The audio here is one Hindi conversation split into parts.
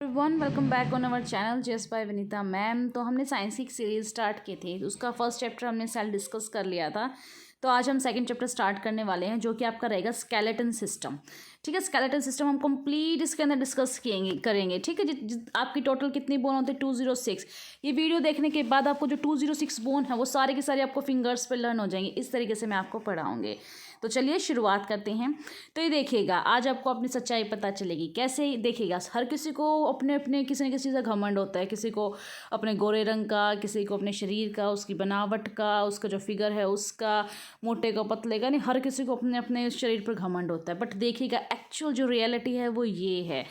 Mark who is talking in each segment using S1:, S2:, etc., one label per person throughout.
S1: Everyone, welcome back on our channel जेस बाय विनीता मैम। तो हमने साइंस की सीरीज स्टार्ट की थी, उसका फर्स्ट चैप्टर हमने सेल डिस्कस कर लिया था। तो आज हम सेकंड चैप्टर स्टार्ट करने वाले हैं, जो कि आपका रहेगा स्केलेटन सिस्टम। ठीक है, स्केलेटन सिस्टम हम कंप्लीट इसके अंदर डिस्कस करेंगे। ठीक है, आपकी टोटल कितनी बोन होती है 206। ये वीडियो देखने के बाद आपको जो 206 बोन है वो सारे के सारे आपको फिंगर्स पे लर्न हो जाएंगे। इस तरीके से मैं आपको पढ़ाऊँगी। तो चलिए शुरुआत करते हैं। तो ये देखिएगा, आज आपको अपनी सच्चाई पता चलेगी। कैसे देखिएगा, हर किसी को अपने अपने किसी न किसी का घमंड होता है। किसी को अपने गोरे रंग का, किसी को अपने शरीर का, उसकी बनावट का, उसका जो फिगर है उसका, मोटे का पतले का, नहीं, हर किसी को अपने अपने शरीर पर घमंड होता है। बट देखिएगा, एक्चुअल जो रियलिटी है वो ये है।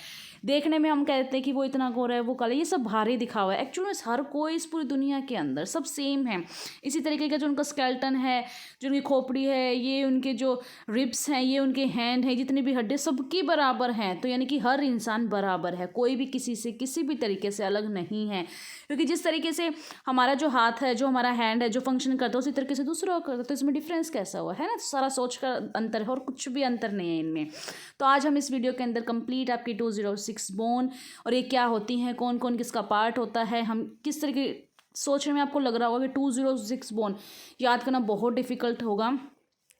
S1: देखने में हम कहते हैं कि वो इतना गोरा है, वो काला, ये सब भारी दिखावा है। एक्चुअली हर कोई इस पूरी दुनिया के अंदर सब सेम है। इसी तरीके का जो उनका स्केलेटन है, जो उनकी खोपड़ी है, ये उनके जो रिब्स हैं, ये उनके हैंड हैं, जितनी भी हड्डी सबकी बराबर हैं। तो यानी कि हर इंसान बराबर है, कोई भी किसी से किसी भी तरीके से अलग नहीं है। क्योंकि जिस तरीके से हमारा जो हाथ है, जो हमारा हैंड है, जो फंक्शन करता है, उसी तरीके से दूसरा करता है। तो इसमें डिफरेंस कैसा हुआ है ना, सारा सोच का अंतर है और कुछ भी अंतर नहीं है इनमें। तो आज हम इस वीडियो के अंदर कंप्लीट आपकी 206 बोन और ये क्या होती हैं, कौन कौन किसका पार्ट होता है, हम किस तरीके सोचने में आपको लग रहा होगा कि 206 बोन याद करना बहुत डिफिकल्ट होगा।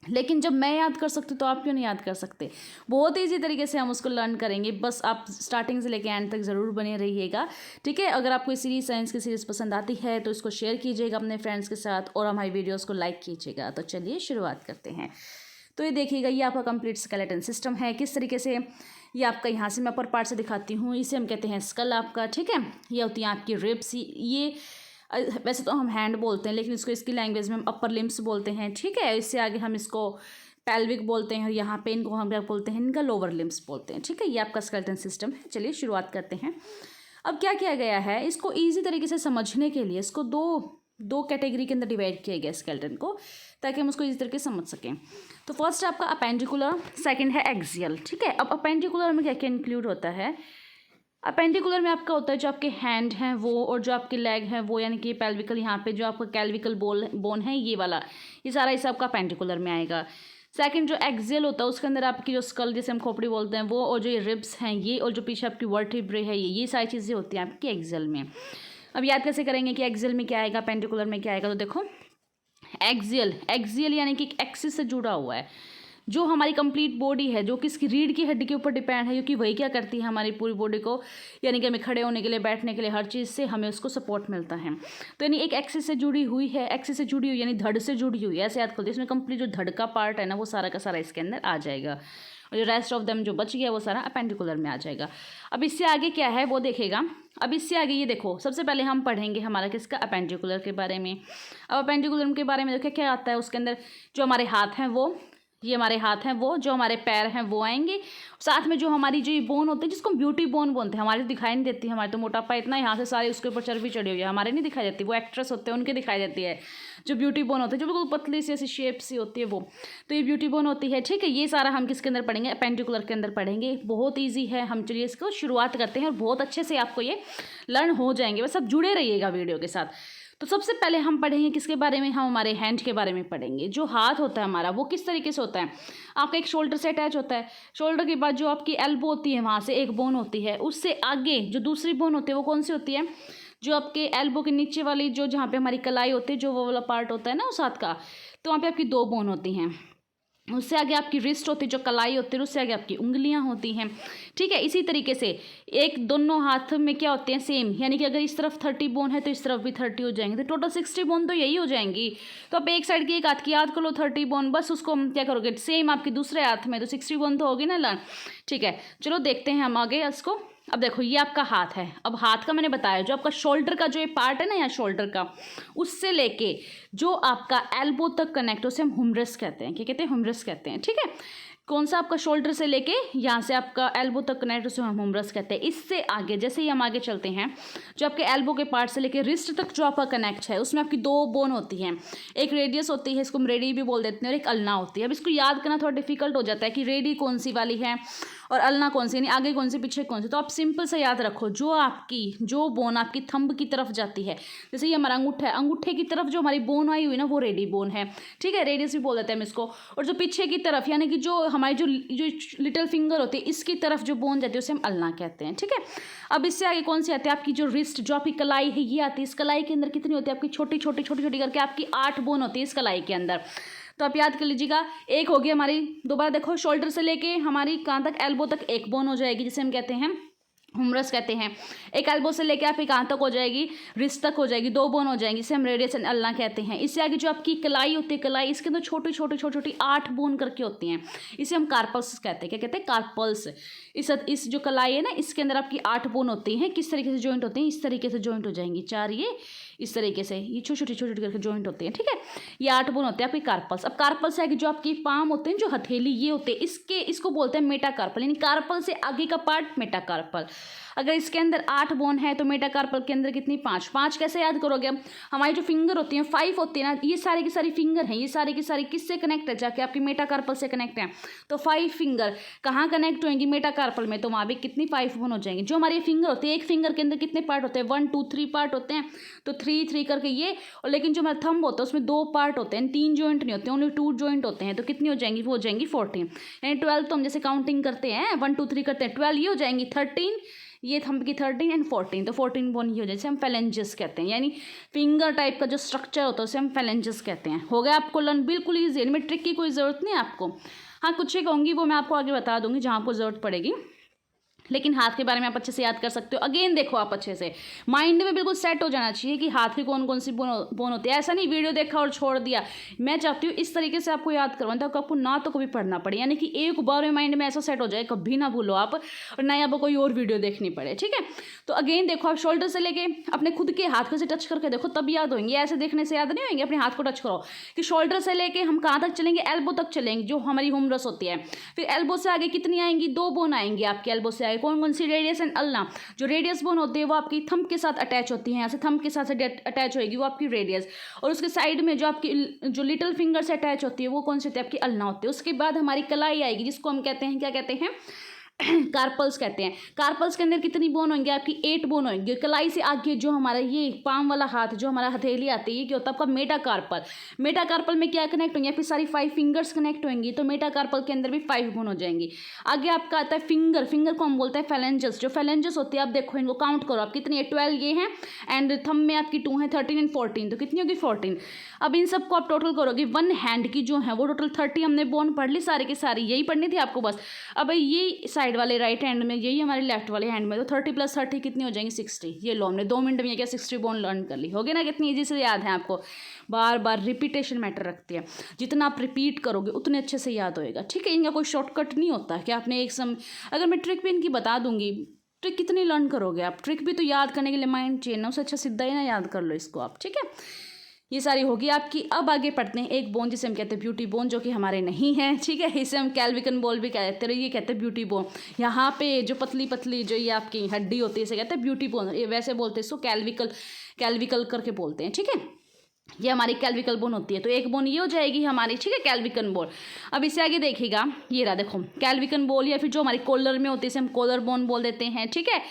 S1: लेकिन जब मैं याद कर सकती तो आप क्यों नहीं याद कर सकते। बहुत ईजी तरीके से हम उसको लर्न करेंगे। बस आप स्टार्टिंग से लेकर एंड तक ज़रूर बने रहिएगा। ठीक है, अगर आपको सीरीज साइंस की सीरीज़ पसंद आती है तो इसको शेयर कीजिएगा अपने फ्रेंड्स के साथ और हमारी वीडियोज़ को लाइक कीजिएगा। तो चलिए शुरुआत करते हैं। तो ये देखिएगा, ये आपका कंप्लीट स्केलेटन सिस्टम है। किस तरीके से ये आपका, यहाँ से मैं अपर पार्ट से दिखाती हूँ। इसे हम कहते हैं स्कल आपका। ठीक है, ये होती हैं आपकी रिब्स। ये वैसे तो हम हैंड बोलते हैं, लेकिन इसको इसकी लैंग्वेज में हम अपर लिम्स बोलते हैं। ठीक है, इससे आगे हम इसको पेल्विक बोलते हैं और यहाँ पे इनको हम क्या बोलते हैं, इनका लोअर लिम्स बोलते हैं। ठीक है, ये आपका स्केलेटन सिस्टम है। चलिए शुरुआत करते हैं। अब क्या किया गया है, इसको ईजी तरीके से समझने के लिए इसको दो कैटेगरी के अंदर डिवाइड किया गया स्केलेटन को, ताकि हम उसको इसी तरीके से समझ सकें। तो फर्स्ट आपका अपेंडिकुलर, सेकंड है एक्सियल। ठीक है, अब अपेंडिकुलर में क्या क्या इंक्लूड होता है। अपेंडिकुलर में आपका होता है जो आपके हैंड हैं वो, और जो आपके लेग हैं वो, यानी कि पेल्विकल, यहाँ पे जो आपका कैल्विकल बोन है ये वाला, ये सारा हिस्सा आपका अपेंडिकुलर में आएगा। सेकंड जो एक्सियल होता है उसके अंदर आपकी जो स्कल, जैसे हम खोपड़ी बोलते हैं वो, और जो ये रिब्स हैं ये, और जो पीछे आपकी वर्टिब्रे है ये सारी चीज़ें होती हैं आपकी एक्सियल में। अब याद कैसे करेंगे कि एक्सियल में क्या आएगा, अपेंडिकुलर में क्या आएगा। तो देखो, एक्सियल यानी कि एक एक्सिस से जुड़ा हुआ है। जो हमारी कंप्लीट बॉडी है, जो कि इसकी रीढ़ की हड्डी के ऊपर डिपेंड है, क्योंकि वही क्या करती है हमारी पूरी बॉडी को, यानी कि हमें खड़े होने के लिए, बैठने के लिए, हर चीज़ से हमें उसको सपोर्ट मिलता है। तो यानी एक एक्सिस से जुड़ी हुई है, एक्सिस से जुड़ी हुई यानी धड़ से जुड़ी हुई है, ऐसे याद करते हैं। इसमें कंप्लीट जो धड़ का पार्ट है ना वो सारा का सारा इसके अंदर आ जाएगा, और जो रेस्ट ऑफ देम जो बच गया वो सारा अपेंडिकुलर में आ जाएगा। अब इससे आगे क्या है वो देखेगा। अब इससे आगे ये देखो, सबसे पहले हम पढ़ेंगे हमारा किसका, अपेंडिकुलर के बारे में। अब अपेंडिकुलर के बारे में देखो क्या आता है उसके अंदर। जो हमारे हाथ हैं वो, ये हमारे हाथ हैं वो, जो हमारे पैर हैं वो आएंगे, साथ में जो हमारी जो ये बोन होती है जिसको हम ब्यूटी बोन बोलते हैं, हमारे दिखाई नहीं देती, हमारे तो मोटापा इतना यहाँ से सारे उसके ऊपर चर्बी चढ़ी हुई है, हमारे नहीं दिखाई देती, वो एक्ट्रेस होते हैं उनके दिखाई देती है। जो ब्यूटी बोन होती है, जो बिल्कुल पतली सी ऐसी शेप सी होती है वो, तो ये ब्यूटी बोन होती है। ठीक है, ये सारा हम किसके अंदर पढ़ेंगे, अपेंडिकुलर के अंदर पढ़ेंगे। बहुत ईजी है, हम चलिए इसको शुरुआत करते हैं और बहुत अच्छे से आपको ये लर्न हो जाएंगे। बस सब जुड़े रहिएगा वीडियो के साथ। तो सबसे पहले हम पढ़ेंगे किसके बारे में, हम हमारे हैंड के बारे में पढ़ेंगे। जो हाथ होता है हमारा वो किस तरीके से होता है, आपका एक शोल्डर से अटैच होता है। शोल्डर के बाद जो आपकी एल्बो होती है वहाँ से एक बोन होती है, उससे आगे जो दूसरी बोन होती है वो कौन सी होती है, जो आपके एल्बो के नीचे वाली, जो जहाँ पे हमारी कलाई होती है, जो वो वाला पार्ट होता है ना उस हाथ का, तो वहाँ पे आपकी 2 बोन होती हैं। उससे आगे आपकी रिस्ट होती है, जो कलाई होती है, उससे आगे आपकी उंगलियां होती हैं। ठीक है, इसी तरीके से एक दोनों हाथ में क्या होते हैं, सेम, यानी कि अगर इस तरफ 30 बोन है तो इस तरफ भी 30 हो जाएंगे, तो टोटल 60 बोन तो यही हो जाएंगी। तो आप एक साइड की एक हाथ की याद कर लो 30 बोन, बस उसको हम क्या करोगे सेम आपकी दूसरे हाथ में, तो 60 बोन तो होगी ना लर्न। ठीक है, चलो देखते हैं हम आगे इसको। अब देखो, ये आपका हाथ है। अब हाथ का मैंने बताया, जो आपका शोल्डर का जो ये पार्ट है ना यहाँ शोल्डर का, उससे लेके जो आपका एल्बो तक कनेक्ट, उसे हम हुमरस कहते हैं। क्या कहते हैं, हुमरस कहते हैं। ठीक है, कौन सा आपका शोल्डर से लेके यहाँ से आपका एल्बो तक कनेक्ट, उसे हम हुमरस कहते हैं। इससे आगे जैसे ही हम आगे चलते हैं, जो आपके एल्बो के पार्ट से लेके रिस्ट तक जो आपका कनेक्ट है, उसमें आपकी 2 बोन होती हैं। एक रेडियस होती है, इसको हम रेडी भी बोल देते हैं, और एक अल्ना होती है। अब इसको याद करना थोड़ा डिफिकल्ट हो जाता है कि रेडी कौन सी वाली है और अल्ना कौन सी, यानी आगे कौन सी पीछे कौन सी। तो आप सिंपल से याद रखो, जो बोन आपकी थंब की तरफ जाती है, जैसे ये हमारा अंगूठा है, अंगूठे की तरफ जो हमारी बोन आई हुई ना वो रेडी बोन है, ठीक है, रेडियस भी बोल देते हैं हम इसको। और जो पीछे की तरफ यानी कि जो हमारी जो लिटिल फिंगर होती है इसकी तरफ जो बोन जाती है उसे हम अल्ना कहते हैं, ठीक है। अब इससे आगे कौन सी आती है, आपकी जो रिस्ट, जो आपकी कलाई है ये आती है। इस कलाई के अंदर कितनी होती है आपकी, छोटी छोटी छोटी छोटी करके आपकी 8 बोन होती है इस कलाई के अंदर। तो आप याद कर लीजिएगा, एक होगी हमारी, दोबारा देखो, शोल्डर से लेके हमारी कहाँ तक, एल्बो तक एक बोन हो जाएगी जिसे हम कहते हैं हुमरस कहते हैं। एक एल्बो से लेके आपकी कहाँ तक हो जाएगी, रिस्ट तक हो जाएगी, 2 बोन हो जाएंगी, इसे हम रेडियस एंड अल्ना कहते हैं। इससे आगे जो आपकी कलाई होती है, कलाई इसके अंदर छोटी छोटी छोटी छोटी 8 बोन करके होती हैं, इसे हम कार्पल्स कहते हैं। क्या कहते हैं, कार्पल्स। इस जो कलाई है ना इसके अंदर आपकी 8 बोन होती हैं। किस तरीके से जॉइंट होती हैं, इस तरीके से जॉइंट हो जाएंगी 4, ये इस तरीके से, ये छोटी छोटी छोटी करके जॉइंट होती हैं, ठीक है। ये 8 बोन होते हैं आपकी कार्पल्स। अब कार्पल्स है कि जो आपकी पाम होते हैं, जो हथेली ये होते हैं, इसको बोलते हैं मेटाकार्पल, यानी कार्पल से आगे का पार्ट मेटाकार्पल। अगर इसके अंदर 8 बोन है तो मेटाकार्पल के अंदर कितनी, 5 कैसे याद करोगे। अब हमारी जो फिंगर होती हैं 5 होती है ना, ये सारी की सारी फिंगर हैं, ये सारी की सारी किससे कनेक्ट है, जाके आपकी मेटाकार्पल से कनेक्ट है। तो 5 फिंगर कहाँ कनेक्ट होंगी, मेटाकार्पल में, तो वहाँ भी कितनी 5 बोन हो जाएंगी। जो हमारी फिंगर होती है, एक फिंगर के अंदर कितने पार्ट होते हैं, 1 2 3 पार्ट होते हैं, तो 3 करके ये। और लेकिन जो हमारा थंब होता है उसमें 2 पार्ट होते हैं, 3 जॉइंट नहीं होते, ओनली 2 जॉइंट होते हैं। तो कितनी हो जाएंगी, वो हो जाएंगी 14, यानी 12। तो हम जैसे काउंटिंग करते हैं 1 2 3 करते हैं, 12 ये हो जाएंगी, 13 ये थंब की 13 एंड 14, तो 14 बोन ये हो जाए, जैसे हम फेलेंजेस कहते हैं, यानी फिंगर टाइप का जो स्ट्रक्चर होता है उसे हम फेलेंजेस कहते हैं। हो गया आपको लर्न, बिल्कुल ईजी, इनमें ट्रिक की कोई ज़रूरत नहीं है आपको। हाँ, कुछ एक होंगी वो मैं आपको आगे बता दूंगी जहाँ आपको ज़रूरत पड़ेगी, लेकिन हाथ के बारे में आप अच्छे से याद कर सकते हो। अगेन देखो, आप अच्छे से माइंड में बिल्कुल सेट हो जाना चाहिए कि हाथ की कौन कौन सी बोन होती है। ऐसा नहीं वीडियो देखा और छोड़ दिया। मैं चाहती हूँ इस तरीके से आपको याद करवाऊँ ताकि आपको ना तो कभी पढ़ना पड़े, यानी कि एक बार में माइंड में ऐसा सेट हो जाए, कभी ना भूलो आप, और ना ही आपको कोई और वीडियो देखनी पड़े, ठीक है। तो अगेन देखो, आप शोल्डर से लेके अपने खुद के हाथ को से टच करके देखो, तब याद होंगे। ऐसे देखने से याद नहीं होंगे, अपने हाथ को टच करो कि शोल्डर से लेके हम कहाँ तक चलेंगे, एल्बो तक चलेंगे, जो हमारी हुमरस होती है। फिर एल्बो से आगे कितनी आएंगी, 2 बोन आएंगी आपके एल्बो से आगे। कौन कौन सी, रेडियस एंड अल्ना। जो रेडियस बोन होती है वो आपकी थंब के साथ अटैच होती है, यहाँ से थंब के साथ अटैच होएगी वो आपकी रेडियस, और उसके साइड में जो आपकी जो लिटिल फिंगर से अटैच होती है वो कौन सी होती है, आपकी अल्ना होती है। उसके बाद हमारी कलाई आएगी जिसको हम कहते हैं, क्या कहते हैं, कार्पल्स कहते हैं। कार्पल्स के अंदर कितनी बोन होंगी, आपकी 8 बोन होंगी। कलाई से आगे जो हमारा ये पाम वाला हाथ, जो हमारा हथेली आती है, ये क्या होता है आपका मेटाकार्पल। मेटाकार्पल में क्या कनेक्ट होंगे, फिर सारी 5 फिंगर्स कनेक्ट होंगी, तो मेटाकार्पल के अंदर भी 5 बोन हो जाएंगी। आगे आपका आता है फिंगर को हम बोलते हैं फेलेंजेस। जो फेलेंजेस होती है, आप देखो इनको काउंट करो आप, कितनी है, 12 ये हैं, एंड थंब में आपकी 2 है, 13 एंड 14, तो कितनी होगी, 14। अब इन सबको आप टोटल करोगे, 1 हैंड की जो है वो टोटल 30 हमने बोन पढ़ ली, सारी की सारी यही पढ़नी थी आपको बस। अब ये साइड वाले राइट हैंड में, यही हमारे लेफ्ट वाले हैंड में, तो 30 + 30 कितनी हो जाएंगी, 60। ये लो, हमने 2 मिनट में क्या 60 बोन लर्न कर ली, हो गया ना। कितनी ईजी से याद है आपको, बार बार रिपीटेशन मैटर रखती है, जितना आप रिपीट करोगे उतने अच्छे से याद होएगा, ठीक है। इनका कोई शॉर्टकट नहीं होता कि आपने अगर मैं ट्रिक भी इनकी बता दूंगी, ट्रिक कितनी लर्न करोगे आप, ट्रिक भी तो याद करने के लिए माइंड चाहिए ना, उससे अच्छा सीधा ही ना याद कर लो इसको आप, ठीक है। ये सारी होगी आपकी। अब आगे पढ़ते हैं एक बोन जिसे हम कहते हैं ब्यूटी बोन, जो कि हमारे नहीं है, ठीक है। इसे हम कैल्विकन बोन भी कहते हैं, ये कहते हैं ब्यूटी बोन। यहाँ पे जो पतली पतली जो ये आपकी हड्डी होती है इसे कहते हैं ब्यूटी बोन, ये वैसे बोलते हैं इसको कैल्विकल करके बोलते हैं, ठीक है। ये हमारी कैल्विकल बोन होती है, तो एक बोन ये हो जाएगी हमारी, ठीक है, कैल्विकन बोन। अब इससे आगे देखिएगा, ये रहा देखो कैल्विकन बोन, या फिर जो हमारी कॉलर में होती है इसे हम कॉलर बोन बोल देते हैं, ठीक है।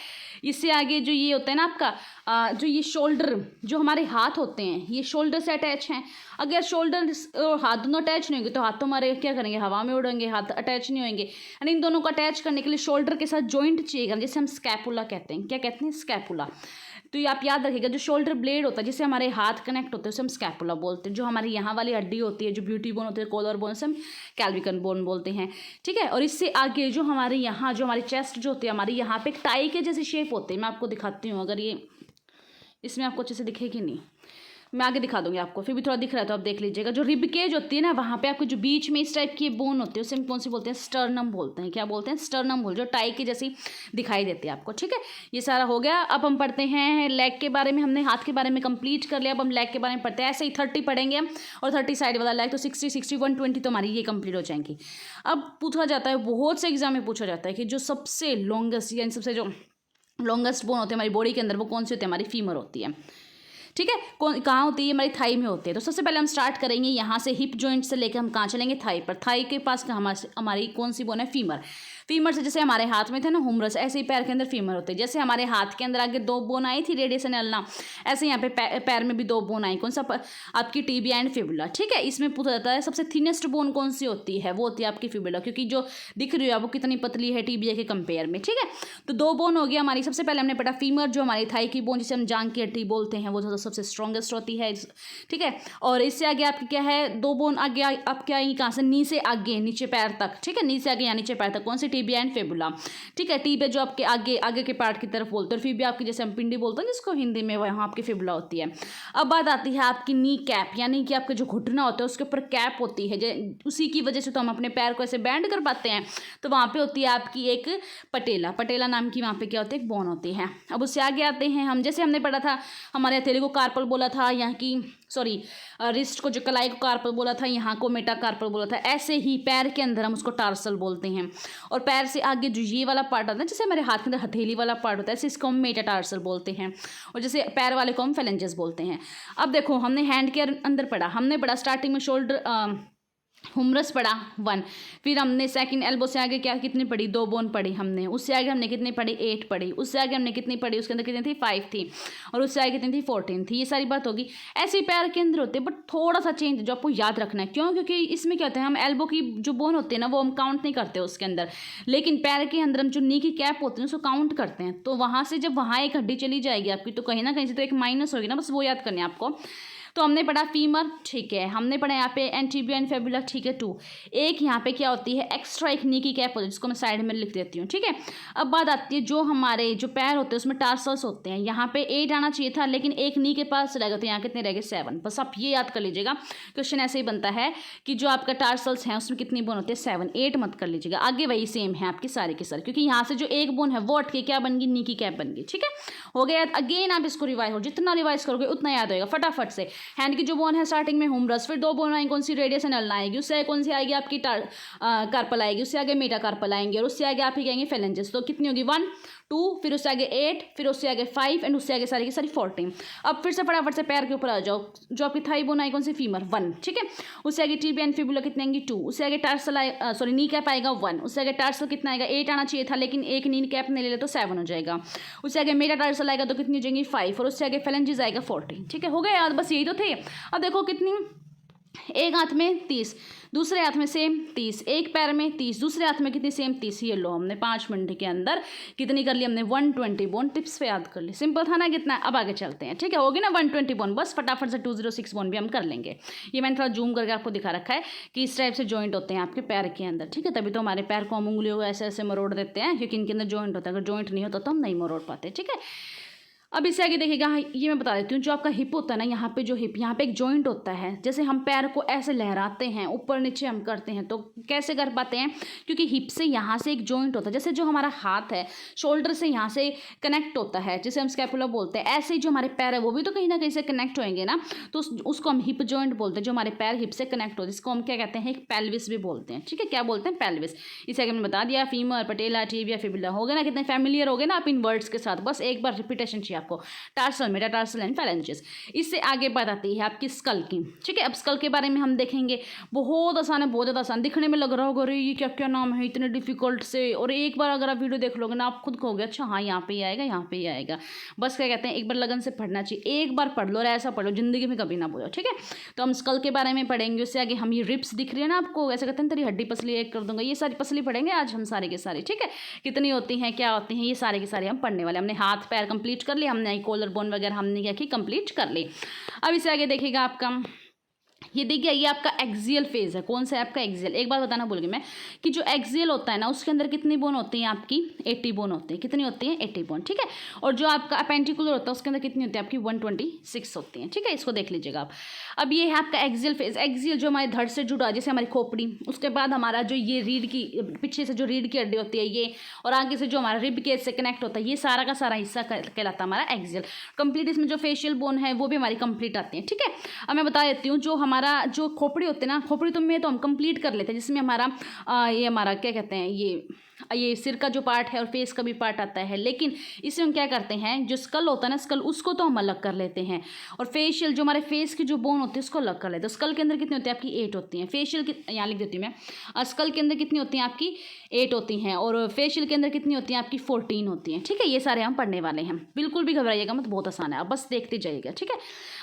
S1: इससे आगे जो ये होता है ना आपका जो ये शोल्डर, जो हमारे हाथ होते हैं ये शोल्डर से अटैच हैं। अगर शोल्डर और हाथ दोनों अटैच नहीं होंगे तो हाथ तो हमारे क्या करेंगे, हवा में उड़ेंगे, हाथ अटैच नहीं होंगे। यानी इन दोनों को अटैच करने के लिए शोल्डर के साथ जॉइंट चाहिएगा, जिसे हम स्कैपुला कहते हैं। क्या कहते हैं, स्कैपुला। तो ये आप याद रखिएगा, जो शोल्डर ब्लेड होता है जिससे हमारे हाथ कनेक्ट होते हैं उसे हम स्कैपुला बोलते हैं। जो हमारी यहाँ वाली हड्डी होती है, जो ब्यूटी बोन होती है, कॉलर बोन, से हम कैल्विकन बोन बोलते हैं, ठीक है। और इससे आगे जो हमारे यहाँ, जो हमारी चेस्ट जो होती है, हमारी यहाँ पे एक टाई के जैसी शेप होती है। मैं आपको दिखाती हूँ, अगर ये इसमें आपको अच्छे से दिखेगी नहीं, मैं आगे दिखा दूंगी आपको, फिर भी थोड़ा दिख रहा है तो आप देख लीजिएगा। जो रिब केज होती है ना, वहाँ पे आपको जो बीच में इस टाइप की बोन होती है उसे हम कौन सी बोलते हैं, स्टर्नम बोलते हैं। क्या बोलते हैं, स्टर्नम बोल, जो टाई की जैसी दिखाई देती है आपको, ठीक है। ये सारा हो गया। अब हम पढ़ते हैं लेग के बारे में, हमने हाथ के बारे में कंप्लीट कर लिया, अब हम लेग के बारे में पढ़ते हैं। ऐसे ही 30 पढ़ेंगे हम, और 30 साइड वाला लेग, तो 60 60 120 तो हमारी ये कंप्लीट हो जाएंगी। अब पूछा जाता है, बहुत से एग्जाम में पूछा जाता है कि जो सबसे लॉन्गेस्ट, यानी सबसे जो लॉन्गेस्ट बोन होती है हमारी बॉडी के अंदर, वो कौन सी होती है, हमारी फीमर होती है, ठीक है। कहाँ होती है, हमारी थाई में होती है। तो सबसे पहले हम स्टार्ट करेंगे यहाँ से, हिप जॉइंट से लेकर हम कहाँ चलेंगे, थाई पर। थाई के पास हमारी कौन सी बोन है, फीमर। फीमर से जैसे हमारे हाथ में थे ना हुमरस, ऐसे ही पैर के अंदर फीमर होते हैं। जैसे हमारे हाथ के अंदर आगे 2 बोन आई थी रेडियस एंड अल्ना, ऐसे यहाँ पे पैर में भी 2 बोन आई। कौन सा? आपकी टिबिया एंड फिबुला। ठीक है, इसमें पूछा जाता है सबसे थिनेस्ट बोन कौन सी होती है, वो होती है आपकी फिबुला, क्योंकि जो दिख रही है आपको कितनी पतली है टिबिया के कंपेयर में। ठीक है, तो 2 बोन हो गया हमारी। सबसे पहले हमने पढ़ा फीमर, जो हमारी थाई की बोन जिसे हम जांग की हड्डी बोलते हैं, वो जो सबसे स्ट्रॉन्गेस्ट होती है। ठीक है, और इससे आगे आपकी क्या है, 2 बोन आगे आपके आएंगी कहाँ से, नी से आगे नीचे पैर तक। ठीक है, नी से आगे या नीचे पैर तक, कौन सी? Tibia and fibula. ठीक है, टिबिया जो आपके आगे के पार्ट की तरफ बोलते हैं, और फिबिया आपकी जैसे हम पिंडी बोलते हैं जिसको हिंदी में, वहाँ आपकी फिबुला होती है। अब बात आती है आपकी नी कैप, यानी कि आपके जो घुटना होता है उसके ऊपर कैप होती है, उसी की वजह से तो हम अपने पैर को ऐसे बैंड कर पाते हैं। तो वहाँ पे होती है आपकी एक पटेला नाम की, वहाँ पे क्या होती है, एक बोन होती है। अब उससे आगे आते हैं हम, जैसे हमने पढ़ा था हमारे हथेली को कार्पल बोला था, यहाँ की रिस्ट को, जो कलाई को कार्पल बोला था, यहाँ को मेटाकार्पल बोला था। ऐसे ही पैर के अंदर हम उसको टार्सल बोलते हैं, और पैर से आगे जो ये वाला पार्ट आता है, जैसे हमारे हाथ के अंदर हथेली वाला पार्ट होता है, ऐसे इसको हम मेटाटार्सल बोलते हैं, और जैसे पैर वाले को हम फेलेंजेस बोलते हैं। अब देखो हमने हैंड के अंदर पढ़ा, हमने पढ़ा स्टार्टिंग में शोल्डर हुमरस पढ़ा 1, फिर हमने सेकंड एल्बो से आगे क्या कितनी पढ़ी, 2 बोन पढ़ी हमने। उससे आगे हमने कितनी पढ़ी, 8 पढ़ी। उससे आगे हमने कितनी पढ़ी, उसके अंदर कितनी थी, 5 थी, और उससे आगे कितनी थी, 14 थी। ये सारी बात होगी। ऐसे ही पैर के अंदर होते हैं, बट थोड़ा सा चेंज जो आपको याद रखना है। क्यों? क्योंकि इसमें क्या होता है, हम एल्बो की जो बोन होती है ना, वो हम काउंट नहीं करते उसके अंदर, लेकिन पैर के अंदर हम जो नी की कैप होती है उसको काउंट करते हैं। तो वहाँ से जब वहाँ एक हड्डी चली जाएगी आपकी, तो कहीं ना कहीं से तो एक माइनस होगी ना, बस वो याद करनी है आपको। तो हमने पढ़ा फीमर, ठीक है, हमने पढ़ा यहाँ पे एंटीबिया एंड फेबुला, ठीक है 2। एक यहाँ पे क्या होती है, एक्स्ट्रा एक नी की कैप होती है, जिसको मैं साइड में लिख देती हूँ। ठीक है, अब बात आती है जो हमारे जो पैर होते हैं उसमें टार्सल्स होते हैं। यहाँ पे 8 आना चाहिए था, लेकिन एक नी के पास रहेगा, तो यहाँ कितने रह गए, 7। बस आप ये याद कर लीजिएगा, क्वेश्चन ऐसे ही बनता है कि जो आपका टार्सल्स हैं उसमें कितनी बोन होती है, 7, 8 मत कर लीजिएगा। आगे वही सेम है आपकी सारे के सारे, क्योंकि यहाँ से जो एक बोन है वो हट के क्या बन गई, नी की कैप बन गई। ठीक है, हो गया। अगेन आप इसको रिवाइज हो, जितना रिवाइज करोगे उतना याद होगा फटाफट से। हैंड की जो बोन है स्टार्टिंग में हुमरस, फिर 2 बोन आएंगी, कौन सी, रेडियस एंड अल्ना आएगी, उससे कौन सी आएगी आपकी कार्पल आएगी, उससे आगे मेटाकार्पल आएंगे, और उससे आगे आप ही कहेंगे फेलेंजेस। तो कितनी होगी, 1, 2, फिर उससे आगे 8, फिर उससे आगे 5, एंड उससे आगे सारी की सारी 14। अब फिर से फटाफट से पैर के ऊपर आ जाओ, जो आपकी थाई बोन आई कौन सी, फीमर 1। ठीक है, उससे आगे टिबिया एंड फिबुला कितने आएंगी, 2। उससे आगे टार्सल नी कैप आएगा 1। उससे आगे टार्सल कितना आएगा, 8 आना चाहिए था, लेकिन एक नी कैप नहीं ले ले तो 7 हो जाएगा। उससे आगे मेटाटार्सल आएगा तो कितनी हो जाएंगी, 5, और उससे आगे फेलेंजेस आएगा 14। ठीक है, हो गया याद, बस यही तो थे। अब देखो कितनी, एक हाथ में 30, दूसरे हाथ में सेम 30, एक पैर में 30, दूसरे हाथ में कितनी, सेम 30। ये लो हमने 5 मिनट के अंदर कितनी कर ली, हमने 120 बोन टिप्स पे याद कर ली। सिंपल था ना कितना। अब आगे चलते हैं। ठीक है, होगी ना 120 बोन, बस फटाफट से 206 बोन भी हम कर लेंगे। ये मैंने थोड़ा जूम करके आपको दिखा रखा है कि इस टाइप से जॉइंट होते हैं आपके पैर के अंदर। ठीक है, तभी तो हमारे पैर को हम उंगलियों को ऐसे ऐसे मरोड़ देते हैं, क्योंकि इनके अंदर जॉइंट होता है। अगर जॉइंट नहीं होता तो हम नहीं मरोड़ पाते। ठीक है, अब इससे आगे देखिएगा, ये मैं बता देती हूँ, जो आपका हिप होता है ना, यहाँ पे जो हिप, यहाँ पे एक जॉइंट होता है। जैसे हम पैर को ऐसे लहराते हैं, ऊपर नीचे हम करते हैं, तो कैसे कर पाते हैं, क्योंकि हिप से यहाँ से एक जॉइंट होता है। जैसे जो हमारा हाथ है शोल्डर से यहाँ से कनेक्ट होता है, जिसे हम स्कैपुला बोलते हैं, ऐसे ही जो हमारे पैर है वो भी तो कहीं ना कहीं से कनेक्ट होंगे ना, तो उसको हम हिप जॉइंट बोलते हैं। जो हमारे पैर हिप से कनेक्ट होते हैं, जिसको हम क्या कहते हैं, एक पेल्विस भी बोलते हैं। ठीक है, क्या बोलते हैं, पेल्विस। इसे आगे मैंने बता दिया, फीमर, पटेला, टिबिया, फिबुला। हो गया ना, कितने फैमिलियर हो गए ना आप इन वर्ड्स के साथ। बस एक बार रिपीटेशन चाहिए आपको, मेटाटार्सल एंड फेलेंजेस। इससे आगे बात आती है आपकी स्कल की। ठीक है, अब स्कल के बारे में हम देखेंगे। बहुत आसान है, बहुत ज़्यादा आसान। दिखने में लग रहा होगा अरे ये क्या क्या नाम है इतने डिफिकल्ट से, और एक बार अगर आप वीडियो देख लोगे ना, आप खुद कहोगे अच्छा हाँ यहाँ पे ही आएगा, यहाँ पे ही आएगा। बस क्या कहते हैं, एक बार लगन से पढ़ना चाहिए। एक बार पढ़ लो और ऐसा पढ़ लो, जिंदगी में कभी ना बोलो। ठीक है, तो हम स्कल के बारे में पढ़ेंगे। उससे आगे हम ये रिप्स दिख रही है ना आपको, ऐसे कहते हैं तेरी हड्डी पसली एक कर दूंगा, ये सारी पसली पढ़ेंगे आज हम सारे के सारे। ठीक है, कितनी होती हैं, क्या होती हैं, ये सारे के सारे हम पढ़ने वाले। हमने हाथ पैर कंप्लीट कर लिया, हमने कॉलर बोन वगैरह हमने क्या की, कंप्लीट कर ली। अब इसे आगे देखिएगा आपका, ये देखिए, ये आपका एक्सियल फेज है। कौन सा है आपका, एक्सियल। एक बात बताना भूल गई मैं कि जो एक्सियल होता है ना, उसके अंदर कितनी बोन होती है आपकी, 80 बोन होती है। कितनी होती है, 80 बोन। ठीक है, और जो आपका अपेंडिकुलर होता है उसके अंदर कितनी होती है आपकी, 126 होती है। ठीक है, इसको देख लीजिएगा आप। अब ये है आपका एक्सियल फेज। एक्सियल जो हमारे धड़ से जुड़ा, जैसे हमारी खोपड़ी, उसके बाद हमारा जो ये रीढ़ की, पीछे से जो रीढ़ की हड्डी होती है ये, और आगे से जो हमारा रिब केज से कनेक्ट होता है, ये सारा का सारा हिस्सा कहलाता है हमारा एक्सियल। कंप्लीट इसमें जो फेशियल बोन है वो भी हमारी कंप्लीट आती है। ठीक है, अब मैं बता देती हूँ, जो हमारा जो खोपड़ी होती है ना, खोपड़ी तो हम कंप्लीट कर लेते हैं, जिसमें हमारा ये हमारा क्या कहते हैं, ये ये सिर का जो पार्ट है और फेस का भी पार्ट आता है, लेकिन इसमें हम क्या करते हैं, जो स्कल होता है ना, स्कल उसको तो हम अलग कर लेते हैं, और फेशियल जो हमारे फेस की जो बोन होती है उसको अलग कर लेते हैं। स्कल के अंदर कितनी होती है आपकी 8 होती हैं, फेशियल की यहाँ लिख देती हूँ मैं, स्कल के अंदर कितनी होती हैं आपकी 8 होती हैं, और फेशियल के अंदर कितनी होती हैं आपकी 14 होती हैं। ठीक है, ये सारे हम पढ़ने वाले हैं, बिल्कुल भी घबराइएगा मत, बहुत आसान है, आप बस देखते जाइएगा। ठीक है,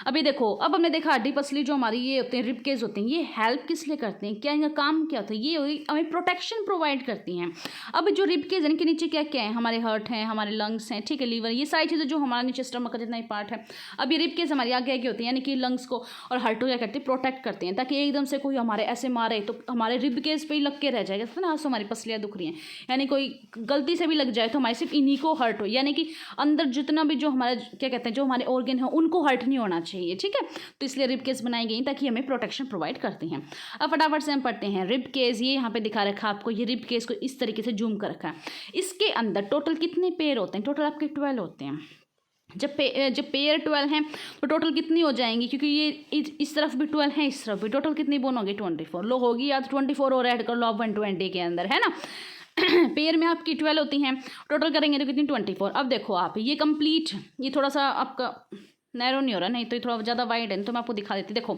S1: अभी देखो, अब हमने देखा हड्डी पसली जो हमारी ये होते हैं, रिब केज होते हैं, ये हेल्प किस लिए करते हैं, क्या इनका काम क्या होता है, ये हमें प्रोटेक्शन प्रोवाइड करती हैं। अब जो रिब केज के नीचे क्या क्या है, हमारे हार्ट हैं, हमारे लंग्स हैं, ठीक है, लीवर, ये सारी चीज़ें जो हमारे नीचे स्टमक का जितना ही पार्ट है। अब ये रिब केज हमारी आगे आगे होती है, यानी कि लंग्स को और हार्ट को क्या करते हैं, प्रोटेक्ट करते हैं, ताकि एकदम से कोई हमारे ऐसे मारे तो हमारे रिब केज पे ही लग के रह जाएगा, तो ना हमारी पसलियाँ दुख रही हैं, यानी कोई गलती से भी लग जाए तो हमारे सिर्फ इन्हीं को हर्ट हो, यानी कि अंदर जितना भी जो हमारा क्या कहते हैं, जो हमारे ऑर्गन है उनको हर्ट नहीं होना चाहिए। ठीक है, तो इसलिए रिब केज बनाई गई ताकि हमें प्रोटेक्शन प्रोवाइड करती हैं। अब फटाफट से हम पढ़ते हैं रिब केज। ये यहाँ पे दिखा रखा है आपको, ये रिब केज को इस तरीके से जूम कर रखा है। इसके अंदर टोटल कितने पेयर होते हैं, टोटल आपके 12 होते हैं। जब पेयर 12 हैं तो टोटल कितनी हो जाएंगी, क्योंकि ये इस तरफ भी 12 है, इस तरफ भी, टोटल कितनी बोन होगी 24। लो होगी या तो 24 और ऐड कर लो आप 120 के अंदर, है ना। पेयर में आपकी 12 होती हैं, टोटल करेंगे तो कितनी 24। अब देखो आप, ये कंप्लीट, ये थोड़ा सा आपका नैरो नहीं हो रहा, नहीं तो ये थोड़ा ज़्यादा वाइड है, तो मैं आपको दिखा देती। देखो